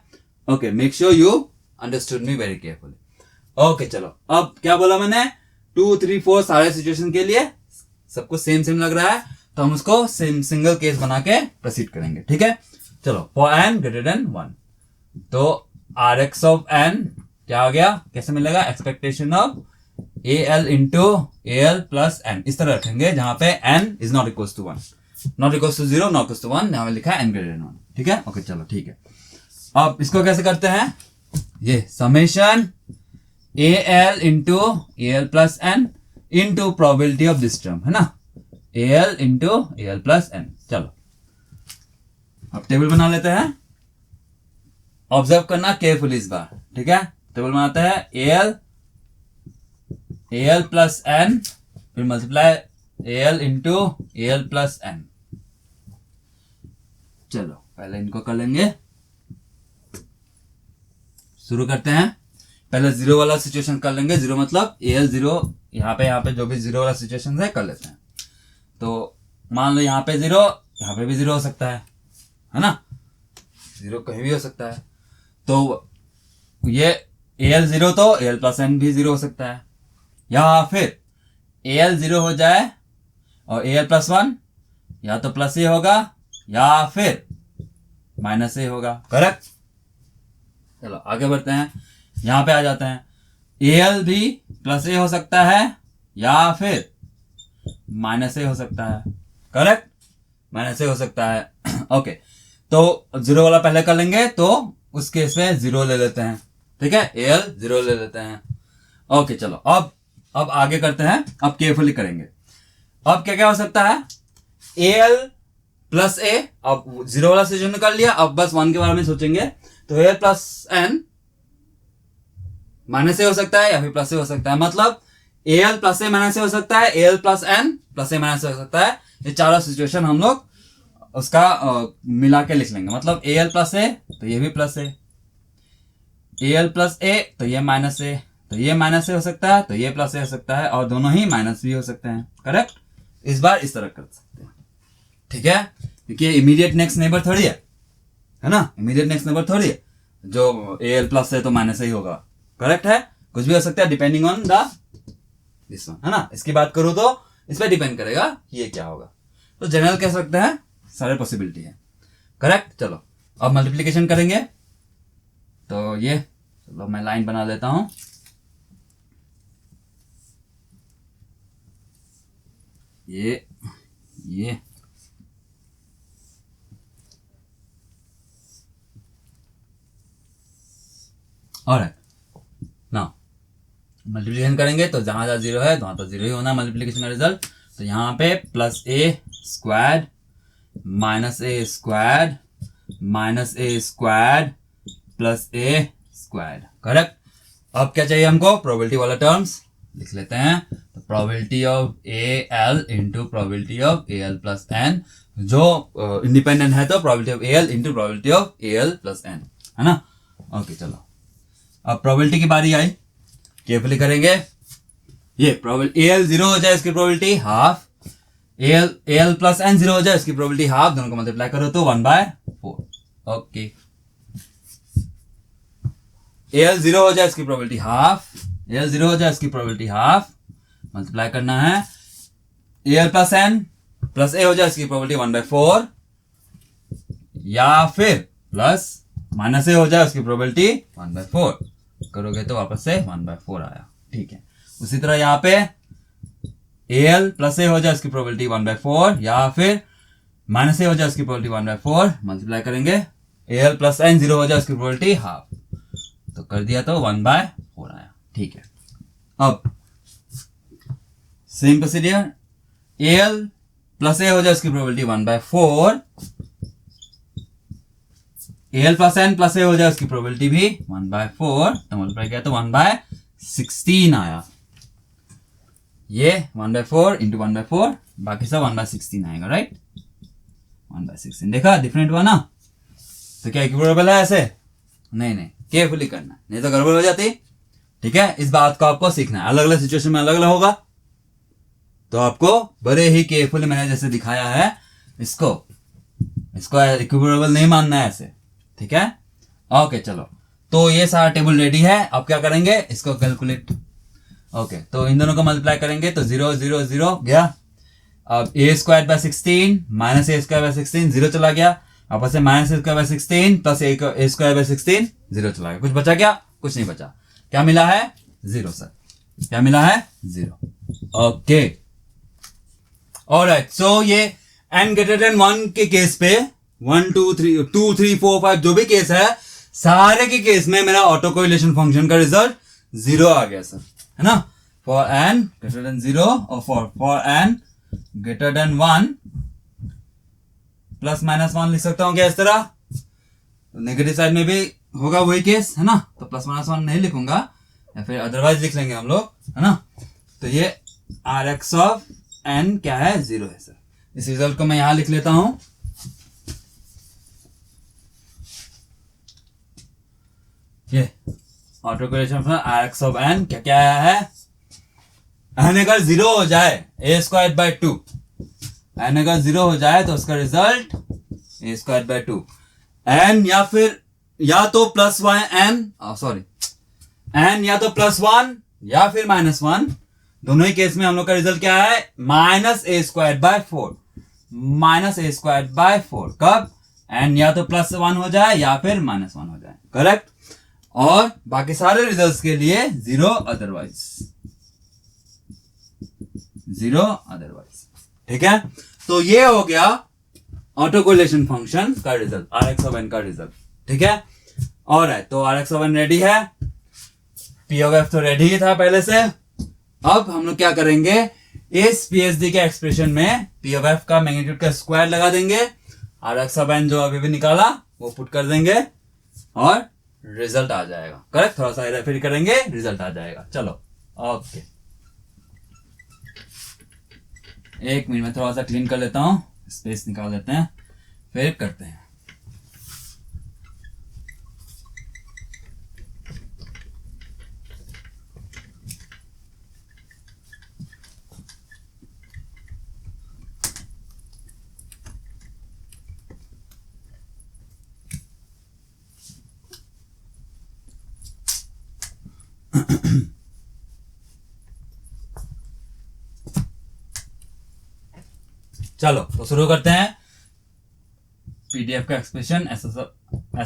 Okay, make sure you understood me very carefully. Okay चलो, अब क्या बोला मैंने, 2 3 4 सारे सिचुएशन के लिए सबको सेम लग रहा है, तो हम उसको सिंगल केस बना के प्रोसीड करेंगे, ठीक है। चलो, फॉर n greater than 1, तो Rx of n क्या हो गया, कैसे मिलेगा, expectation of AL into AL plus n, इस तरह रखेंगे जहां पे n is not equals to 1, not equals to 0, not equals to 1, यहां में लिखा है n greater than 1, ठीक है। ओके चलो ठीक है। अब इसको कैसे करते हैं, ये summation AL into AL plus n into probability of this term, है ना, AL into AL plus n। चलो अब टेबल बना लेते हैं, ऑब्जर्व करना केयरफुली इस बार, ठीक है। टेबल बनाते हैं AL plus n फिर multiply AL into AL plus n। चलो पहले इनको कर लेंगे, शुरू करते हैं। पहले 0 वाला सिचुएशन कर लेंगे, 0 मतलब AL 0, यहाँ पे जो भी 0 वाला सिचुएशन है कर लेते हैं। तो मान लो यहाँ पे 0, यहाँ पे भी 0 हो सकता है ना, 0 कहीं भी हो सकता है। तो ये AL 0 तो AL plus n भी 0 हो सकता है, या फिर AL 0 हो जाए और AL plus 1 या तो +A होगा या फिर -A होगा, करेक्ट। चलो आगे बढ़ते हैं, यहां पे आ जाते हैं, AL भी +A हो सकता है या फिर -A हो सकता है, करेक्ट, -A हो सकता है। ओके, तो 0 वाला पहले कर लेंगे, तो उस केस में 0 ले लेते हैं, ठीक है, AL 0 ले लेते हैं। ओके चलो, अब आगे करते हैं, अब केयरफुली करेंगे। अब क्या क्या हो सकता है, AL plus A, अब 0 वाला सिचुएशन कर लिया, अब बस 1 के बारे में सोचेंगे। तो AL plus n -A हो सकता है या फिर +A हो सकता है, मतलब AL plus A -A हो सकता है, AL plus n +A -A हो सकता है। ये चारों सिचुएशन हम लोग उसका मिला के लिख लेंगे, मतलब AL plus A तो ये भी +A, AL plus A तो ये -A, तो ये -A हो सकता है, तो ये +A हो सकता है, और दोनों ही माइनस भी हो सकते हैं, करेक्ट। इस बार इस तरह कर सकते हैं, ठीक है, क्योंकि इमीडिएट नेक्स्ट नेबर थोड़ी है ना, इमीडिएट नेक्स्ट नेबर थोड़ी है, जो AL plus A तो -A ही होगा, करेक्ट है। कुछ भी हो सकता है depending on the this one, है ना। इसकी बात करूं तो इस पर डिपेंड करेगा ये क्या होगा। तो जनरल कह सकते हैं, सारे पॉसिबिलिटी है। करेक्ट। चलो अब मल्टीप्लीकेशन करेंगे, तो ये चलो मैं लाइन बना लेता हूं। ये ऑलराइट, नाउ मल्टीप्लीकेशन करेंगे तो जहां जहां जीरो है वहां तो जीरो ही होना मल्टीप्लीकेशन का रिजल्ट। तो यहाँ पे प्लस ए स्क्वाड माइनस ए स्क्वाड माइनस ए स्क्वाड प्लस ए स्क्वाड। करेक्ट। अब क्या चाहिए हमको, प्रोबेबिलिटी वाला टर्म्स लिख लेते हैं। तो probability of A L into probability of A L plus N, जो इंडिपेंडेंट है तो probability of A L into probability of A L plus N, है ना। ओके चलो अब प्रोबेबिलिटी की बारी आई, केयरफुली करेंगे। ये प्रोबेबिलिटी ए एल जीरो हो जाए इसकी probability half, A L plus N zero हो जाए इसकी प्रोबेबिलिटी हाफ, दोनों को मल्टीप्लाई करो तो 1/4। ओके ए एल जीरो हो जाए इसकी probability half, A L zero हो जाए इसकी प्रोबेबिलिटी हाफ, मल्टीप्लाई करना है। A L plus N plus A हो जाए इसकी प्रोबेबिलिटी 1/4, या फिर प्लस माइनस ए हो जाए उसकी प्रोबेबिलिटी 1/4 करोगे तो वापस से 1/4 आया। ठीक है। उसी तरह यहाँ पे ए एल प्लस ए हो जाए उसकी प्रोबेबिलिटी 1/4, या फिर माइनस ए हो जाए उसकी प्रोबेबिलिटी 1/4, मल्टीप्लाई करेंगे। A L plus N zero हो जाए उसकी प्रोबेबिलिटी हाफ, तो कर दिया तो 1/4 आया। ठीक है। अब same procedure, A L plus A हो जाए उसकी probability 1/4, A L plus N plus A हो जाए उसकी प्रोबेबिलिटी भी 1/4, तो मल्टीप्लाई किया तो 1/16 आया। ये 1/4 इंटू 1/4, बाकी सब 1/16 आएगा। राइट, 1/16 देखा, डिफरेंट हुआ ना। तो क्या इक्विवेलेबल है ऐसे? नहीं, केयरफुली करना, नहीं तो गड़बड़ हो जाती। ठीक है, इस बात को आपको सीखना है। अलग अलग सिचुएशन में अलग अलग होगा, तो आपको बड़े ही केयरफुली मैंने जैसे दिखाया है इसको इक्विवेलेबल नहीं मानना है ऐसे। ठीक है। ओके चलो, तो ये सारा टेबल रेडी है। अब क्या करेंगे, इसको कैलकुलेट। ओके, तो इन दोनों को मल्टीप्लाई करेंगे तो 0 0 0 गया। अब A square by 16 minus A square by 16 zero चला गया। वापस से minus A square by 16 plus A square by 16 zero चला गया। कुछ बचा क्या? कुछ नहीं बचा। क्या मिला है? 0 सर। क्या मिला है? 0। ओके ऑलराइट, सो ये n ग्रेटर देन 1 के केस पे 1 2 3 2 3 4 5 जो भी केस है, सारे के केस में मेरा ऑटो कोरिलेशन फंक्शन का रिजल्ट 0 आ गया सर, है ना। फॉर n ग्रेटर देन 0 और for n greater than 1 plus minus 1 लिख सकता हूं क्या इस तरह? नेगेटिव साइड में भी होगा वही केस, है ना। तो प्लस माइनस 1 नहीं लिखूंगा, या फिर अदरवाइज लिख लेंगे हम लोग, है ना। तो ये Rx ऑफ n क्या है? 0 है सर। इस रिजल्ट को मैं यहां लिख लेता हूं। ये auto correlation function Rx of n क्या क्या आया है? n अगर 0 हो जाए a स्क्वायर बाय 2, n अगर 0 हो जाए तो उसका result a square by 2, n या फिर या तो प्लस n या तो +1 या फिर -1, दोनों ही केस में हम लोग का रिजल्ट क्या है? -a square by 4, -a square by 4। कब? n या तो +1 हो जाए या फिर -1 हो जाए। करेक्ट। और बाकी सारे रिजल्ट्स के लिए 0 अदरवाइज। ठीक है, तो ये हो गया ऑटो कोरिलेशन फंक्शन का रिजल्ट, Rx ऑफ n का रिजल्ट। ठीक है, और है तो Rx ऑफ n रेडी है, P ऑफ f तो रेडी ही था पहले से। अब हम लोग क्या करेंगे, इस PSD के एक्सप्रेशन में P ऑफ f का मैग्नीट्यूड का स्क्वायर लगा देंगे, Rx ऑफ n जो अभी भी निकाला वो पुट कर देंगे और रिजल्ट आ जाएगा। करेक्ट, थोड़ा सा रेफर करेंगे, रिजल्ट आ जाएगा। चलो ओके, एक मिनट में थोड़ा सा क्लीन कर लेता हूं, स्पेस निकाल लेते हैं, फिर करते हैं। चलो तो शुरू करते हैं पीडीएफ का expression S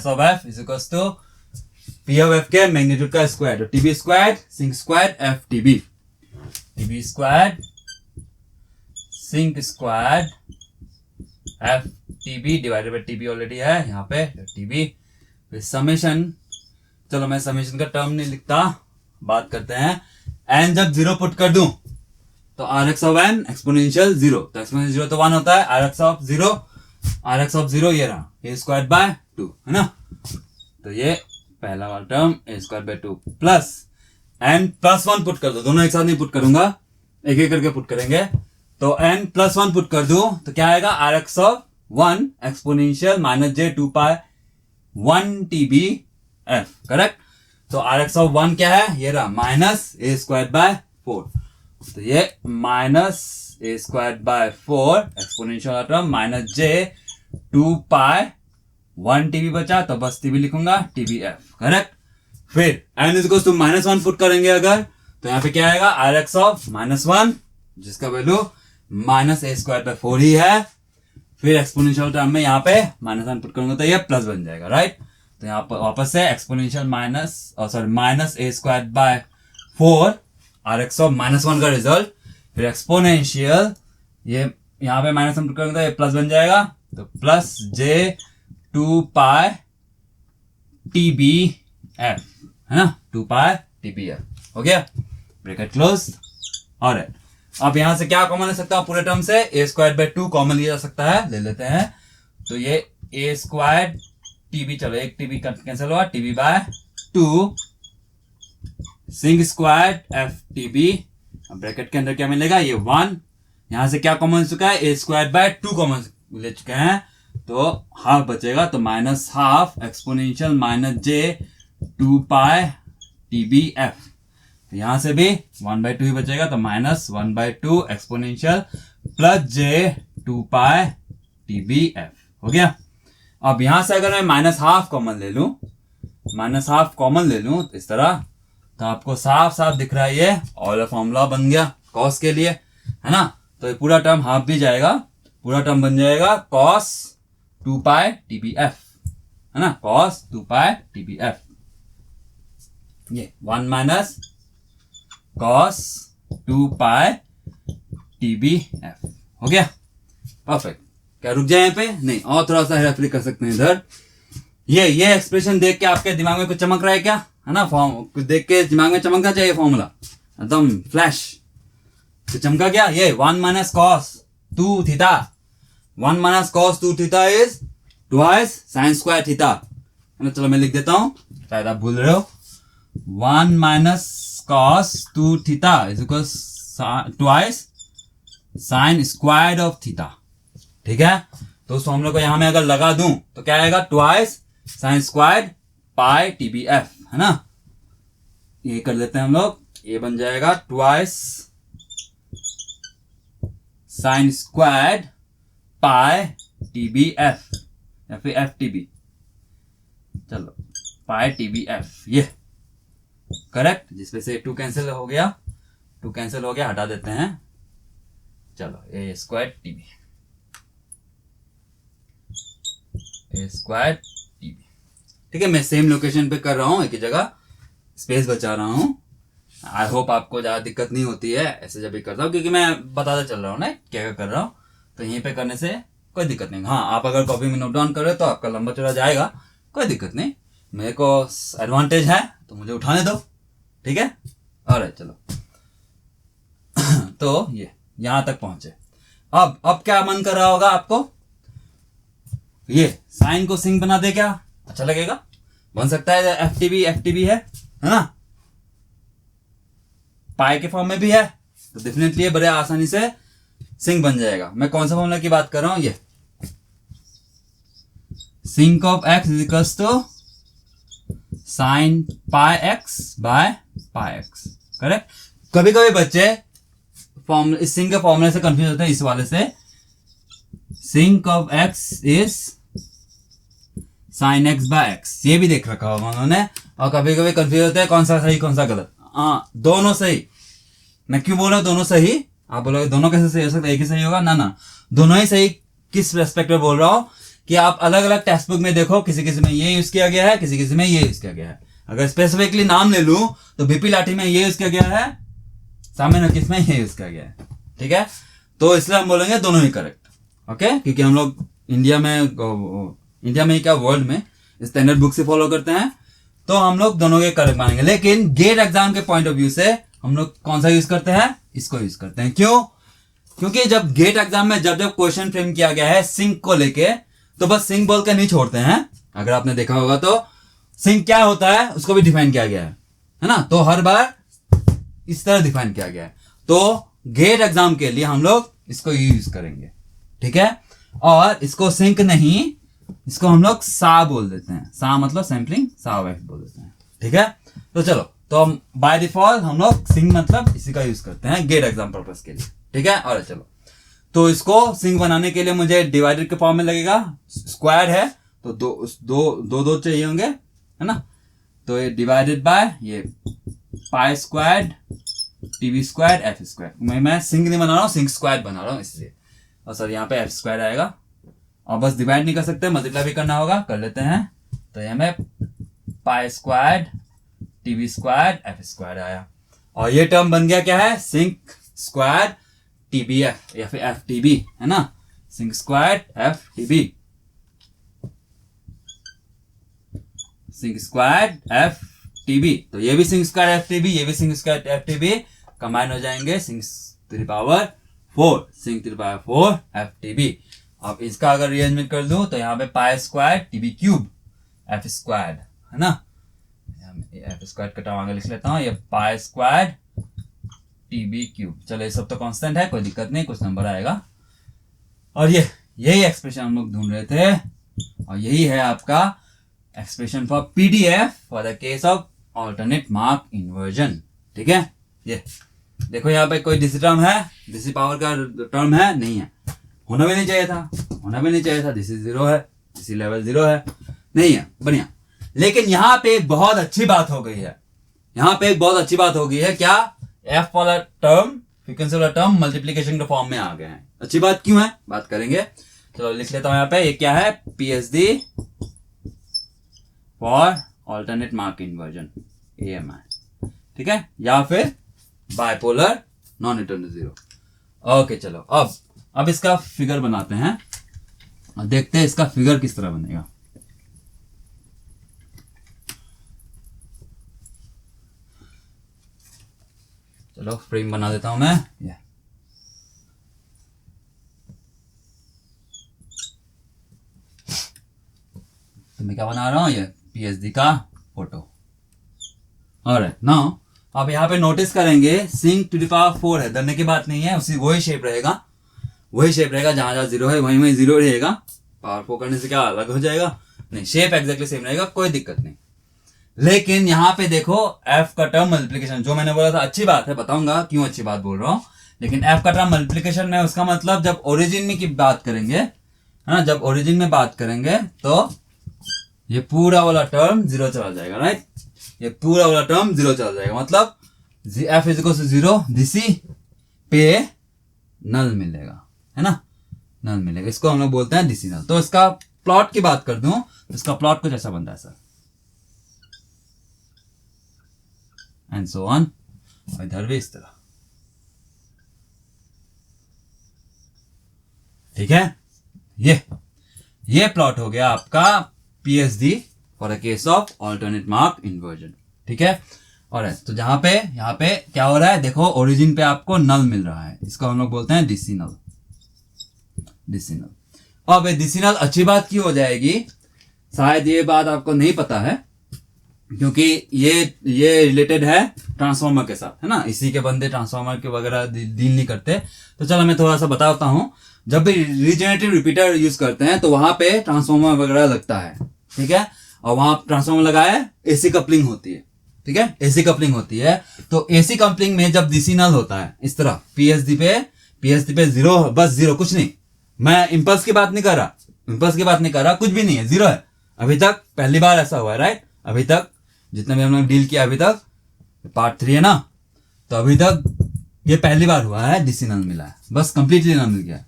of F is equal to P of F के मैग्नीट्यूड का स्क्वायर, तो TB square sinc square F TB, TB square sinc square F TB divided by TB already है यहाँ पे टीबी, फिर समेशन, चलो मैं समेशन का टर्म नहीं लिखता, बात करते हैं एन जब जीरो पुट कर दूं तो R X of N exponential zero, तो एक्सपोनेंशियल जीरो तो 1 होता है, आर एक्स ऑफ जीरो ये रहा ए स्क्वायर बाय 2 है ना, तो ये पहला वाला term A square by 2 plus N plus 1 put कर दो, दोनों एक साथ नहीं पुट करूंगा, एक एक करके पुट करेंगे, तो एन प्लस 1 पुट कर दूं तो क्या आएगा R X of 1 exponential minus J 2 pi 1 TB F, correct. तो आर एक्स ऑफ 1 क्या है, ये रहा माइनस ए स्क्वायर बाय 4, तो ये minus A square by 4 exponential term minus J 2 pi 1 TB बचा, तो बस टीबी लिखूंगा टीबी एफ, करेक्ट। फिर N is equal to minus 1 put करेंगे अगर, तो यहाँ पे क्या आएगा आर एक्स ऑफ माइनस 1 जिसका value minus A square by 4 ही है, फिर एक्सपोनेंशियल टर्म में यहाँ पे माइनस 1 पुट करूंगा तो ये प्लस बन जाएगा, राइट। तो यहाँ पर वापस से exponential minus A square by 4 R X of minus 1 का रिजल्ट, फिर एक्सपोनेंशियल ये यहाँ पे माइनस 1 पुट करूंगा तो ये प्लस बन जाएगा, तो प्लस जे 2 पाई टीबी एफ है ना, 2 पाई टीबी एफ हो गया, ब्रैकेट क्लोज। ऑलराइट, अब यहां से क्या कॉमन ले सकता हूं पूरे टर्म से, ए स्क्वायर बाय 2 कॉमन लिया जा सकता है, ले लेते हैं, तो ये ए स्क्वायर टीबी, चलो एक टीबी कैंसिल हुआ, TB by 2 sinc square F TB, bracket के अंदर क्या मिलेगा ये 1, यहां से क्या कॉमन चुका है ए स्क्वायर बाय 2 कॉमन ले चुके हैं, तो हाफ बचेगा, तो minus half exponential minus J 2 पाई टीबी एफ, यहां से भी 1/2 ही बचेगा, तो माइनस 1/2 एक्सपोनेंशियल प्लस जे 2 पाई टीबी एफ हो गया। अब यहां से अगर मैं माइनस हाफ कॉमन ले लूं, तो इस तरह, तो आपको साफ साफ दिख रहा है ये ऑलर फॉर्मूला बन गया कॉस के लिए, है ना, तो ये पूरा टर्म हाफ भी जाएगा, पूरा टर्म बन जाएगा कॉस 2 पाई टीबी एफ, है ना, कॉस 2 पाई टीबी एफ, ये 1 माइनस कॉस 2 पाई टीबी एफ हो गया, परफेक्ट। क्या रुक जाए यहाँ पे, नहीं और थोड़ा सा हेराफेरी कर सकते हैं इधर, ये एक्सप्रेशन देख के आपके दिमाग में कुछ चमक रहा है क्या, है ना, फॉर्म कुछ देख के दिमाग में चमकना चाहिए, फॉर्मूला एकदम फ्लैश, तो चमका क्या, ये 1 minus cos 2 theta, 1 minus cos 2 theta is twice sine square theta, है ना, चलो मैं लिख देता हूं शायद आप भूल रहे हो, 1 minus cos 2 theta is equal twice sine square of theta, ठीक है। तो उस फॉर्मूला को यहां में अगर लगा दूं तो क्या आएगा, twice sine square pi TB F, है ना, ये कर लेते हैं हम लोग, ये बन जाएगा twice sine square pi TB F या फिर एफ टीबी, चलो पाई टीबी एफ, ये करेक्ट, जिसपे से 2 कैंसिल हो गया, हटा देते हैं, चलो ए स्क्वायर टीबी, ठीक है। मैं सेम लोकेशन पे कर रहा हूं, एक ही जगह स्पेस बचा रहा हूं, आई होप आपको ज्यादा दिक्कत नहीं होती है ऐसे जब भी करता हूं, क्योंकि मैं बताता चल रहा हूं ना क्या क्या कर रहा हूं, तो यहीं पे करने से कोई दिक्कत नहीं। हाँ, आप अगर कॉपी में नोट डाउन कर रहे हो तो आपका लंबा चौड़ा जाएगा, कोई दिक्कत नहीं, मेरे को एडवांटेज है तो मुझे उठाने दो, ठीक है। ऑलराइट, चलो तो ये यहां तक पहुंचे, अब क्या मन कर रहा होगा आपको, ये साइन को सिंक बना दे, क्या अच्छा लगेगा, बन सकता है, एफटीबी है ना, पाई के फॉर्म में भी है, तो डेफिनेटली ये बड़े आसानी से सिंक बन जाएगा। मैं कौन सा फॉर्मूला की बात कर रहा हूं, ये sinc of X is equals to sine pi X by pi X, correct. कभी कभी बच्चे इस सिंक के फॉर्मूले से कंफ्यूज होते हैं, इस वाले से, sinc of X is sine X by X, ये भी देख रखा होगा उन्होंने, और कभी कभी कंफ्यूज होते हैं कौन सा सही कौन सा गलत, हाँ दोनों सही, मैं क्यों बोल रहा हूं दोनों सही, आप बोलोगे दोनों कैसे सही हो सकता है, एक ही सही होगा? ना ना, दोनों ही सही। किस रेस्पेक्ट में बोल रहा हूं कि आप अलग अलग टेक्स्ट बुक में देखो, किसी किसी में ये यूज किया गया है, किसी किसी में ये यूज किया गया है। अगर स्पेसिफिकली नाम ले लूं तो बीपी लाठी में ये यूज किया गया है, सामान्य नोटिस में ये यूज किया गया है। ठीक है, तो इसलिए हम बोलेंगे दोनों ही करेक्ट। ओके, क्योंकि हम लोग इंडिया में ही क्या वर्ल्ड में स्टैंडर्ड बुक से फॉलो करते हैं, तो हम लोग दोनों के करेक्ट मानेंगे। लेकिन गेट एग्जाम के पॉइंट ऑफ व्यू से हम लोग कौन सा यूज करते हैं? इसको यूज करते हैं। क्यों? क्योंकि जब गेट एग्जाम में जब क्वेश्चन फ्रेम किया गया है सिंक को लेके, तो बस सिंक बोल के नहीं छोड़ते हैं। अगर आपने देखा होगा तो सिंक क्या होता है उसको भी डिफाइन किया गया है ना, तो हर बार इस तरह डिफाइन किया गया है। तो गेट एग्जाम के लिए हम लोग इसको यूज करेंगे। ठीक है, और इसको सिंक नहीं, इसको हम लोग सा बोल देते हैं। सा मतलब सैंपलिंग, सा वेक्स बोल देते हैं। ठीक है, तो चलो, तो हम बाय डिफॉल्ट हम लोग सिंक मतलब इसी का यूज करते हैं गेट एग्जाम पर्पस के लिए। ठीक है, और चलो, तो इसको सिंक बनाने के लिए मुझे डिवाइडेड के फॉर्म में लगेगा। स्क्वायर है तो दो चाहिए होंगे, है ना। तो ये डिवाइडेड बाय ये pi squared TV squared F square. मैं सिंक नहीं बना रहा हूँ, सिंक स्क्वायर बना रहा हूँ इसलिए। और सर यहाँ पे एफ स्क्वायर आएगा, और बस डिवाइड नहीं कर सकते, मल्टीप्लाई भी करना होगा, कर लेते हैं। तो यहाँ में pi squared TV squared F square आया, और ये टर्म बन गया क्या है? सिंक स्क्वायर टीबी एफ या फिर एफ टीबी, है ना। Sinc square F TB, sinc square F TB. तो ये भी सिंक स्क्वायर एफ टीबी, ये भी sinc square F TB combine हो जाएंगे, sinc to the power 4, sinc to the power 4 F TB. अब इसका अगर रिअरेंजमेंट कर दूं तो यहाँ पे pi square TB cube F square, है ना। एफ स्क्वायर कटा आगे लिख लेता हूँ, ये पाई स्क्वायर टीबी क्यूब। चलो, ये सब तो कांस्टेंट है, कोई दिक्कत नहीं, कुछ नंबर आएगा। और यही एक्सप्रेशन हम लोग ढूंढ रहे थे, और यही है आपका expression for PDF for the case of alternate mark inversion. ठीक है, ये देखो यहाँ पे कोई डीसी टर्म है, डीसी पावर का टर्म है? नहीं है, होना भी नहीं चाहिए था, होना भी नहीं चाहिए था। डीसी 0 है, डीसी लेवल 0 है, नहीं है, बढ़िया। लेकिन यहाँ पे एक बहुत अच्छी बात हो गई है, यहाँ पे एक बहुत अच्छी बात हो गई है। क्या? एफ वाला टर्म, फ्रीक्वेंसी वाला टर्म मल्टीप्लीकेशन के फॉर्म में आ गए हैं। अच्छी बात क्यों है, बात करेंगे। चलो लिख लेता हूं यहाँ पे, ये क्या है? PHD for alternate mark inversion, AMI। ठीक है, या फिर bipolar non return to 0। Okay, चलो अब इसका फिगर बनाते हैं और देखते हैं इसका फिगर किस तरह बनेगा। चलो फ्रेम बना देता हूं मैं। तो मैं क्या बना रहा हूं? ये पीएचडी का फोटो। ऑलराइट, नाउ अब यहाँ पे नोटिस करेंगे सिंक टू द पावर 4 है, डरने की बात नहीं है, उसी वही शेप रहेगा, वही शेप रहेगा, जहां जहां 0 है वहीं वहीं 0 रहेगा। पावर 4 करने से क्या अलग हो जाएगा? नहीं, शेप एक्जैक्टली सेम रहेगा, कोई दिक्कत नहीं। लेकिन यहाँ पे देखो f का टर्म मल्टीप्लिकेशन, जो मैंने बोला था अच्छी बात है, बताऊंगा क्यों अच्छी बात बोल रहा हूँ। लेकिन f का टर्म मल्टीप्लिकेशन में उसका मतलब जब ओरिजिन में की बात करेंगे, है ना, जब ओरिजिन में बात करेंगे तो ये पूरा वाला टर्म 0 चला जाएगा, राइट। ये पूरा वाला टर्म 0 चला जाएगा, मतलब f is equal to 0, DC पे नल मिलेगा, है ना, नल मिलेगा। इसको हम लोग बोलते हैं डीसी नल। तो इसका प्लॉट की बात कर दूं तो इसका प्लॉट कुछ ऐसा बनता है सर, एंड सो ऑन, इधर भी इस तरह। ठीक है, ये प्लॉट हो गया आपका PHD for a case of alternate mark inversion. ठीक है, और तो यहाँ पे क्या हो रहा है? देखो ओरिजिन पे आपको नल मिल रहा है, इसको हम लोग बोलते हैं डीसी नल, डीसी नल। अब डीसी नल अच्छी बात क्यों हो जाएगी? शायद ये बात आपको नहीं पता है, क्योंकि ये रिलेटेड है ट्रांसफॉर्मर के साथ, है ना। इसी के बंदे ट्रांसफॉर्मर के वगैरह डील नहीं करते। तो चलो मैं थोड़ा सा बताता हूं। जब भी रीजनरेटिव रिपीटर यूज करते हैं तो वहां पे ट्रांसफॉर्मर वगैरह लगता है, ठीक है, और वहां ट्रांसफॉर्मर लगाए एसी कपलिंग होती है, ठीक है, एसी कपलिंग होती है। तो एसी कपलिंग में जब डीसी नल होता है इस तरह पीएचडी पे 0, बस 0, कुछ नहीं। मैं इंपल्स की बात नहीं कर रहा, कुछ भी नहीं है, 0 है। अभी तक पहली बार ऐसा हुआ है, राइट। अभी तक जितना भी हम लोग डील किया, अभी तक पार्ट 3 है ना, तो अभी तक ये पहली बार हुआ है डीसी नल मिला है, बस कंप्लीटली नल मिल गया।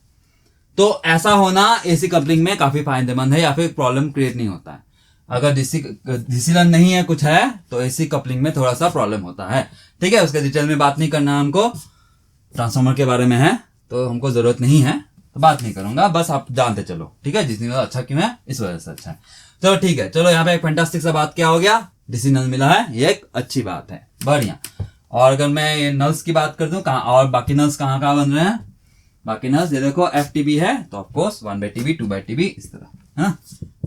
तो ऐसा होना एसी कपलिंग में काफी फायदेमंद है, या फिर प्रॉब्लम क्रिएट नहीं होता है। अगर डीसी नल नहीं है, कुछ है, तो एसी कपलिंग में थोड़ा सा प्रॉब्लम होता है। ठीक है, उसके डिटेल में बात नहीं करना है हमको, ट्रांसफार्मर के बारे में है तो हमको जरूरत नहीं है, तो बात नहीं करूंगा, बस आप जानते चलो। ठीक है, डीसी नल अच्छा क्यों है, इस वजह से अच्छा है। चलो ठीक है, चलो यहाँ पे एक फैंटास्टिक सा बात क्या हो गया, डीसी नल मिला है, ये एक अच्छी बात है, बढ़िया। और अगर मैं ये नल्स की बात कर दूं, कहाँ और बाकी नल्स कहाँ बन रहे हैं, बाकी नल्स ये देखो FTB है, तो ऑफकोर्स 1/TB 2/TB इस तरह है।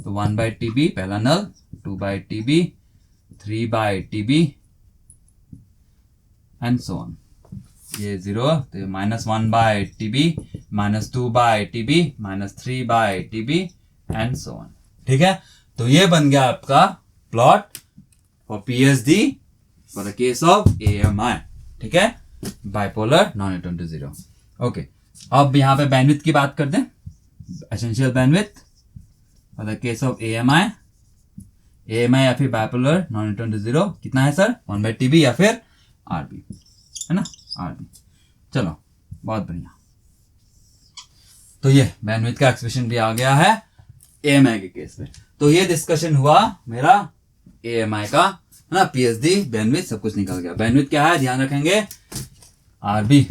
तो 1/TB पहला नल, 2/TB 3/TB and so on. ये 0 तो -1/TB -2/TB -3/TB and so on. ठीक है, तो ये बन गया आपका plot for PSD for the case of AMI। ठीक है, bipolar non return to zero. Okay, अब यहाँ पे बैंडविड्थ की बात करते हैं, essential bandwidth for the case of AMI या फिर bipolar non return to zero कितना है सर, 1/TB या फिर RB, है ना, RB। चलो बहुत बढ़िया, तो ये बैंडविड्थ का एक्सप्रेशन भी आ गया है AMI के केस में। तो ये डिस्कशन हुआ मेरा AMI का, है ना, PSD बैंडविड्थ सब कुछ निकल गया। बैंडविड्थ क्या है ध्यान रखेंगे, RB,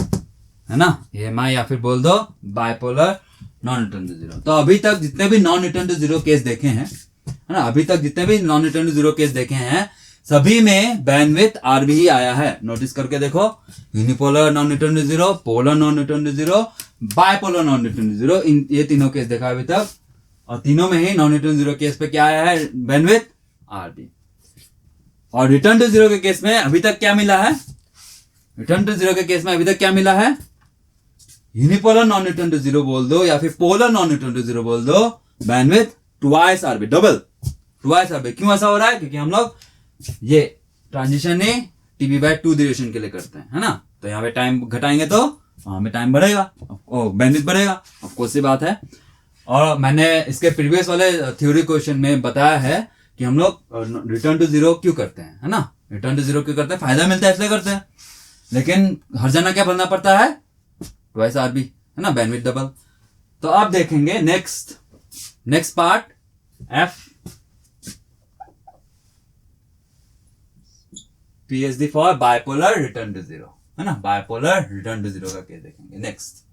है ना, AMI या फिर बोल दो bipolar non return to zero. तो अभी तक जितने भी non return to zero case देखे हैं, है ना, अभी तक जितने भी non return to zero case देखे हैं, सभी में बैंडविड्थ RB ही आया है। नोटिस करके देखो, unipolar non return to zero, polar non return to zero, bipolar non return to zero, ये तीनों केस देखा अभी तक, और तीनों में ही नॉन रिटर्न जीरो केस पे क्या आया है, बैंडविड्थ RB। और रिटर्न टू जीरो के केस में अभी तक क्या मिला है, रिटर्न टू जीरो के केस में अभी तक क्या मिला है, unipolar non return to zero बोल दो या फिर polar non return to zero बोल दो, bandwidth twice RB, double twice RB। क्यों ऐसा हो रहा है, क्योंकि हम लोग ये ट्रांजिशन ही TB/2 ड्यूरेशन के लिए करते हैं, है ना, तो यहाँ पे टाइम घटाएंगे तो वहां पे टाइम बढ़ेगा, बैंडविड्थ बढ़ेगा, ऑफकोर्स सी बात है। और मैंने इसके प्रीवियस वाले थ्योरी क्वेश्चन में बताया है कि हम लोग रिटर्न टू जीरो क्यों करते हैं, है ना, रिटर्न टू जीरो क्यों करते हैं, फायदा मिलता है इसलिए करते हैं, लेकिन हर जना क्या भरना पड़ता है, ट्वाइस RB, है ना, बैंडविड्थ डबल। तो अब देखेंगे next part F PSD for bipolar return to zero, है ना, बाइपोलर रिटर्न टू जीरो का केस देखेंगे नेक्स्ट।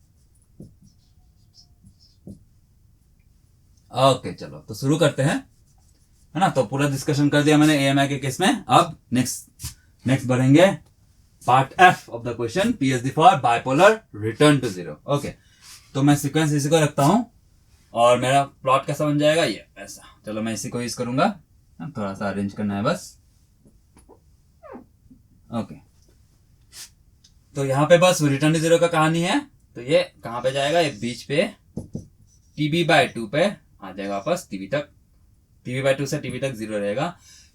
ओके चलो तो शुरू करते हैं, है ना। तो पूरा डिस्कशन कर दिया मैंने AMI के केस में। अब नेक्स्ट बढ़ेंगे पार्ट F ऑफ the question, PSD for bipolar return to zero. Okay, तो मैं सीक्वेंस इसी को रखता हूं और मेरा प्लॉट कैसा बन जाएगा, ये ऐसा। चलो मैं इसी को यूज करूंगा, थोड़ा सा अरेंज करना है बस। ओके, तो यहाँ पे बस रिटर्न टू जीरो का कहानी है। तो ये कहां पे जाएगा, ये बीच पे TB/2 पे आ जाएगा वापस TB तक, TB/2 से TB तक 0 रहेगा।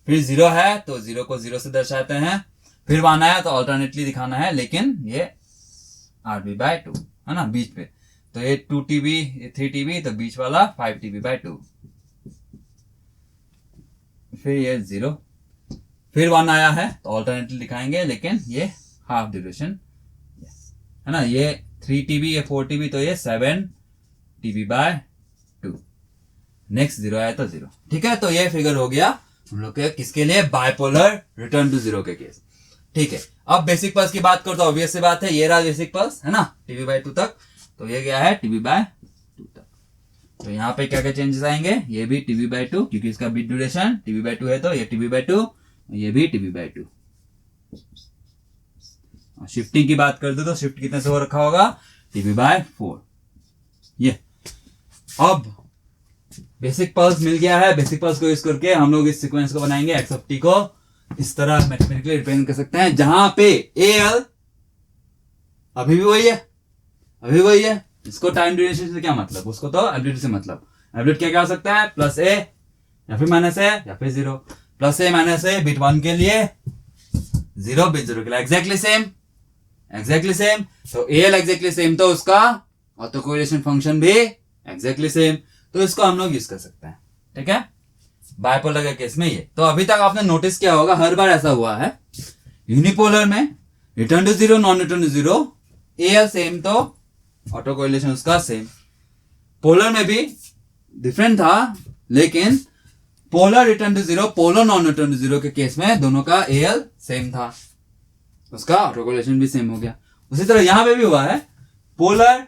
फिर 0 है तो 0 को 0 से दर्शाते हैं, फिर 1 आया तो ऑल्टरनेटली दिखाना है, लेकिन ये RB/2, है ना, बीच पे। तो ये 2TB, ये 3TB, तो बीच वाला 5TB/2, फिर ये 0, फिर 1 आया है तो ऑल्टरनेटली दिखाएंगे, लेकिन ये हाफ ड्यूरेशन, है ना, ये 3TB, ये 4TB, तो ये 7TB/2। नेक्स्ट 0 आया तो 0। ठीक है, तो ये फिगर हो गया हम लोग के किसके लिए, बाइपोलर रिटर्न टू जीरो के केस। ठीक है, अब बेसिक पल्स की बात करो तो ऑब्वियस सी बात है, ये रहा बेसिक पल्स, है ना, TB/2 तक। तो ये गया है TB/2 तक। तो यहाँ पे क्या क्या चेंजेस आएंगे, ये भी TB/2, क्योंकि इसका बीट ड्यूरेशन TB/2 है, तो ये TB/2, ये भी TB/2। शिफ्टिंग की बात करते तो शिफ्ट कितने से हो रखा होगा, TB/4। ये अब बेसिक पल्स मिल गया है, बेसिक पल्स को यूज करके हम लोग इस सीक्वेंस को बनाएंगे, x को इस तरह मैथमेटिकली रिप्रेजेंट कर सकते हैं, जहां पे AL अभी भी वही है, इसको टाइम ड्यूरेशन से क्या मतलब, उसको तो एम्पलीट्यूड से मतलब। एम्पलीट्यूड क्या हो सकता है, +A या फिर -A या फिर 0, +A -A बिट 1 के लिए, 0 बिट 0 के लिए, एग्जैक्टली सेम। तो AL एग्जैक्टली सेम, तो उसका ऑटो कोरिलेशन फंक्शन भी एग्जैक्टली सेम, तो इसको हम लोग यूज कर सकते हैं। ठीक है, बाइपोलर के केस में ये। तो अभी तक आपने नोटिस किया होगा, हर बार ऐसा हुआ है, यूनिपोलर में return to zero, non return to zero L same तो ऑटो कोरिलेशन उसका सेम। पोलर में भी डिफरेंट था, लेकिन polar return to zero, polar non return to zero के केस में दोनों का एल सेम था, उसका ऑटो कोरिलेशन भी सेम हो गया। उसी तरह यहां पे भी हुआ है, पोलर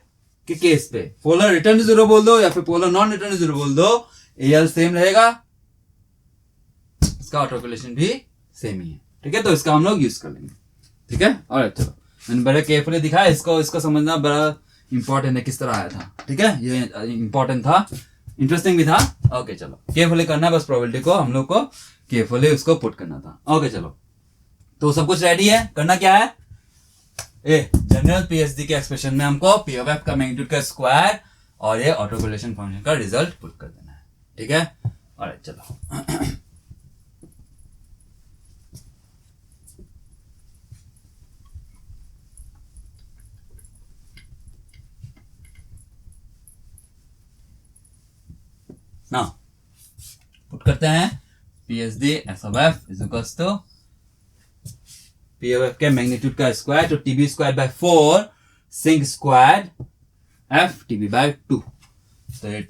के केस पे पोलर रिटर्न टू जीरो बोल दो या फिर polar non return to zero बोल दो, एल सेम रहेगा, इसका ऑटो कोरिलेशन भी सेम ही है। ठीक है, तो इसका हम लोग यूज कर लेंगे। ठीक है, और चलो मैंने बड़े केयरफुली दिखाया, इसको समझना बड़ा इंपॉर्टेंट है किस तरह आया था। ठीक है, ये इंपॉर्टेंट था, इंटरेस्टिंग भी था। ओके चलो, केयरफुली करना है बस, प्रोबेबिलिटी को हम लोग को केयरफुली उसको पुट करना था। ओके चलो, तो सब कुछ रेडी है, करना क्या है, जनरल पीएचडी के एक्सप्रेशन में हमको पी ऑफ एफ का मैग्नीट्यूड का स्क्वायर और ये ऑटो कोरिलेशन फंक्शन का रिजल्ट पुट कर देना है। ठीक है, और चलो ना पुट करते हैं, PHD S of F is equals to P of F के मैग्नीट्यूड का स्क्वायर तो TB square by 4 sinc square F TB by 2, तो ये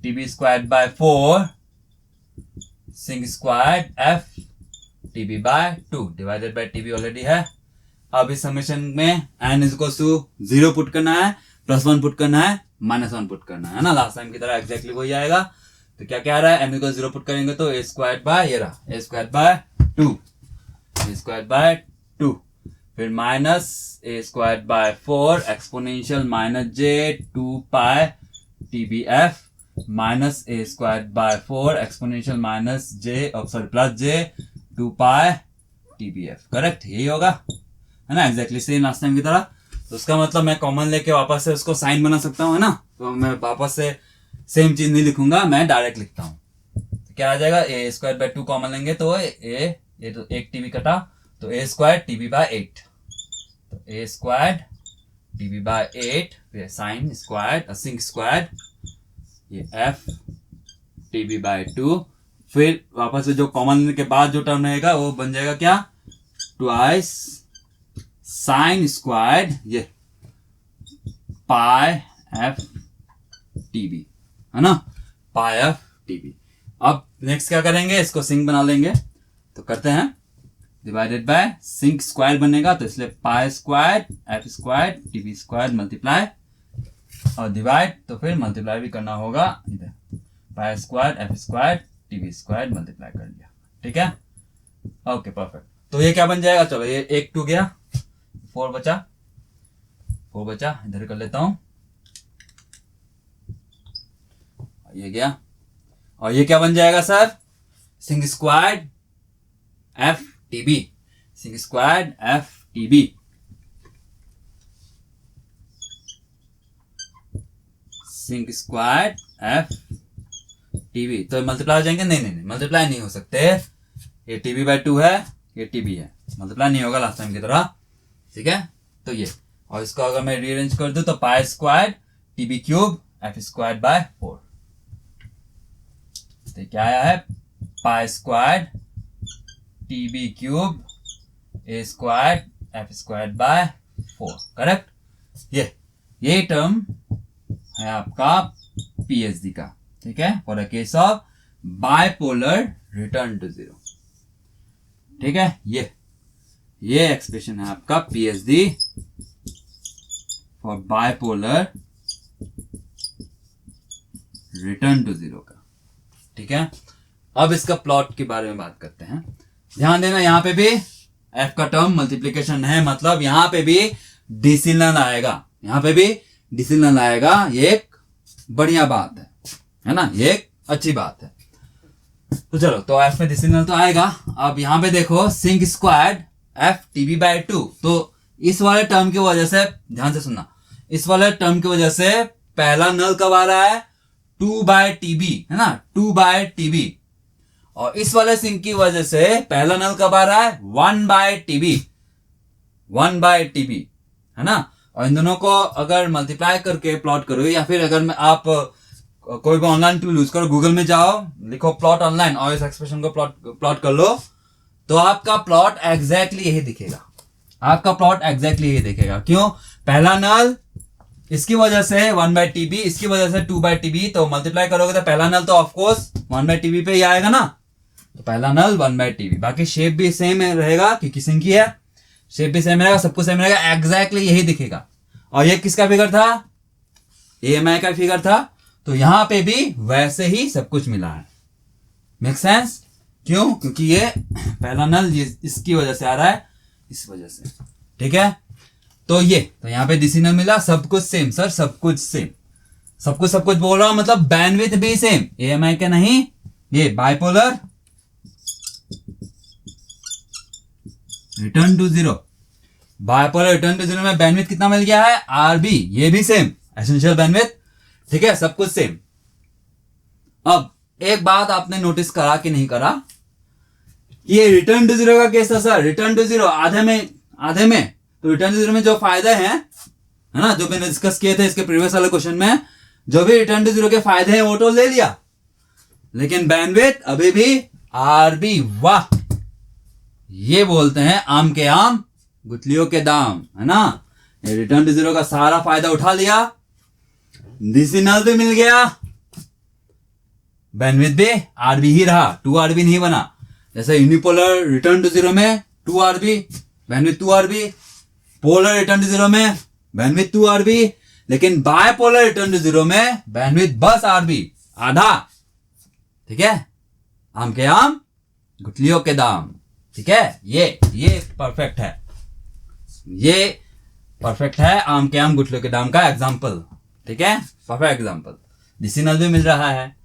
TB square by 4 sinc square F TB by 2 divided by TB already है। अब इस summation में n is equals to 0 put करना है, +1 पुट करना है, -1 पुट करना है ना, लास्ट टाइम की तरह एग्जैक्टली वही आएगा। तो क्या क्या आ रहा है, n इक्वल 0 पुट करेंगे तो a स्क्वायर बाय, ये रहा a square by 2, a square by 2, फिर minus a square by 4 exponential -j 2 pi tbf minus a square by 4 exponential +j 2 pi tbf। Correct, यही होगा है ना, एग्जैक्टली सेम लास्ट टाइम की तरह। तो उसका मतलब मैं कॉमन लेके वापस से उसको साइन बना सकता हूँ, है ना, तो मैं वापस से सेम चीज नहीं लिखूंगा, मैं डायरेक्ट लिखता हूँ। तो क्या आ जाएगा, a स्क्वायर बाय 2 कॉमन लेंगे तो ये तो 1 टीबी कटा, तो a स्क्वायर टीबी बाय 8, तो a स्क्वायर टीबी बाय 8, फिर साइन स्क्वायर सिंक स्क्वायर ये f टीबी बाय 2, फिर वापस से जो कॉमन लेने के बाद जो टर्म रहेगा वो बन जाएगा क्या, ट्वाइस साइन स्क्वायर ये पाई एफ टीबी, है ना, पाई एफ टीबी। अब नेक्स्ट क्या करेंगे, इसको सिंक बना लेंगे, तो करते हैं, डिवाइडेड बाय सिंक स्क्वायर बनेगा, तो इसलिए pi square F square TB square multiply और डिवाइड, तो फिर मल्टीप्लाई भी करना होगा, इधर pi square F square TB square multiply कर लिया। ठीक है, ओके परफेक्ट। तो ये क्या बन जाएगा, चलो ये 1 2 गया, 4 बचा, इधर कर लेता हूं, ये गया, और ये क्या बन जाएगा sir, sinc square F TB, sinc square F TB, sinc square F TB, तो मल्टीप्लाई हो जाएंगे, नहीं मल्टीप्लाई नहीं हो सकते, ये टीबी बाय 2 है, ये टीबी है, मल्टीप्लाई नहीं होगा लास्ट टाइम की तरह। ठीक है, तो ये, और इसको अगर मैं रीअरेंज कर दूं तो pi square TB cube F square by 4, तो क्या आया है, pi square TB cube A square F square by 4। Correct, ये टर्म है आपका पीएचडी का। ठीक है, for a case of bipolar return to 0। ठीक है, ये एक्सप्रेशन है आपका PHD for bipolar return to 0 का। ठीक है, अब इसका प्लॉट के बारे में बात करते हैं। ध्यान देना, यहां पे भी f का टर्म मल्टीप्लीकेशन है, मतलब यहां पे भी डिसिलन आएगा, यहां पे भी डिसिलन आएगा, ये एक बढ़िया बात है ना, ये एक अच्छी बात है। तो चलो, तो f में डिसिलन तो आएगा। अब यहां पे देखो sinc square F TB by 2, तो इस वाले टर्म की वजह से, ध्यान से सुनना, इस वाले टर्म की वजह से पहला नल कब आ रहा है, 2 बाय टीबी, है ना, 2 बाय टीबी, और इस वाले सिंक की वजह से पहला नल कब आ रहा है, 1 बाय टीबी, 1 बाय टीबी, है ना। और इन दोनों को अगर मल्टीप्लाई करके प्लॉट करो, या फिर अगर आप कोई भी ऑनलाइन टूल यूज करो, गूगल में जाओ, लिखो प्लॉट ऑनलाइन और इस एक्सप्रेशन को प्लॉट कर लो, तो आपका प्लॉट एग्जैक्टली यही दिखेगा। आपका प्लॉट एग्जैक्टली यही दिखेगा। क्यों? पहला नल इसकी वजह से 1/TB, इसकी वजह से 2/TB, तो मल्टीप्लाई करोगे तो पहला नल तो ऑफकोर्स 1/TB पे ही आएगा ना, तो पहला नल 1/TB। बाकी शेप भी सेम रहेगा क्योंकि सिंक ही है, शेप भी सेम रहेगा, सब कुछ सेम रहेगा, एग्जैक्टली यही दिखेगा। और ये किसका फिगर था? AMI का फिगर था, तो यहां पे भी वैसे ही सब कुछ मिला है। Make sense? क्यों? क्योंकि ये पहला नल इसकी वजह से आ रहा है, इस वजह से। ठीक है, तो ये तो यहां पे DC नल मिला, सब कुछ सेम सर, सब कुछ सेम, सब कुछ बोल रहा हूं, मतलब बैंडविड्थ भी सेम, AMI के नहीं, ये bipolar return to zero, bipolar return to zero में बैंडविड्थ कितना मिल गया है? RB, ये भी सेम, एसेंशियल बैंडविड्थ। ठीक है, सब कुछ सेम। अब एक बात आपने नोटिस करा कि नहीं करा, ये रिटर्न टू जीरो का केस था सर, रिटर्न टू जीरो आधे में, तो रिटर्न टू जीरो में जो फायदे हैं, है ना, जो मैंने डिस्कस किए थे इसके प्रीवियस वाले क्वेश्चन में, जो भी रिटर्न टू जीरो के फायदे हैं वो तो ले लिया, लेकिन बैंडविड्थ अभी भी RB। वाह, ये बोलते हैं आम के आम गुठलियों के दाम, है ना। ये रिटर्न टू जीरो का सारा फायदा उठा लिया, DC नल भी मिल गया, बैंडविड्थ भी RB ही रहा, 2RB नहीं बना। जैसे यूनिपोलर रिटर्न टू जीरो में 2RB, bandwidth 2RB, polar return to zero में बैंडविड्थ 2RB, लेकिन बायपोलर रिटर्न टू जीरो में बैंडविड्थ बस RB, आधा। ठीक है, आम के आम गुठलियों के दाम। ठीक है, ये परफेक्ट है, ये परफेक्ट है आम के आम गुठलियों के दाम का एग्जाम्पल। ठीक है, परफेक्ट एग्जाम्पल। DC नल भी मिल रहा है,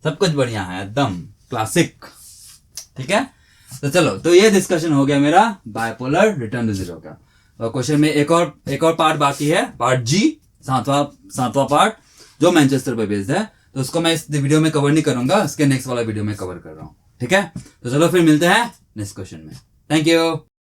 सब कुछ बढ़िया है, एकदम क्लासिक। ठीक है, तो चलो, तो ये डिस्कशन हो गया मेरा बाइपोलर रिटर्न टू जीरो का। और क्वेश्चन में एक और पार्ट बाकी है, पार्ट G, सातवां पार्ट, जो मैनचेस्टर पे बेस्ड है, तो उसको मैं इस वीडियो में कवर नहीं करूंगा, इसके नेक्स्ट वाला वीडियो में कवर कर रहा हूं। ठीक है, तो चलो फिर मिलते हैं नेक्स्ट क्वेश्चन में। Thank you.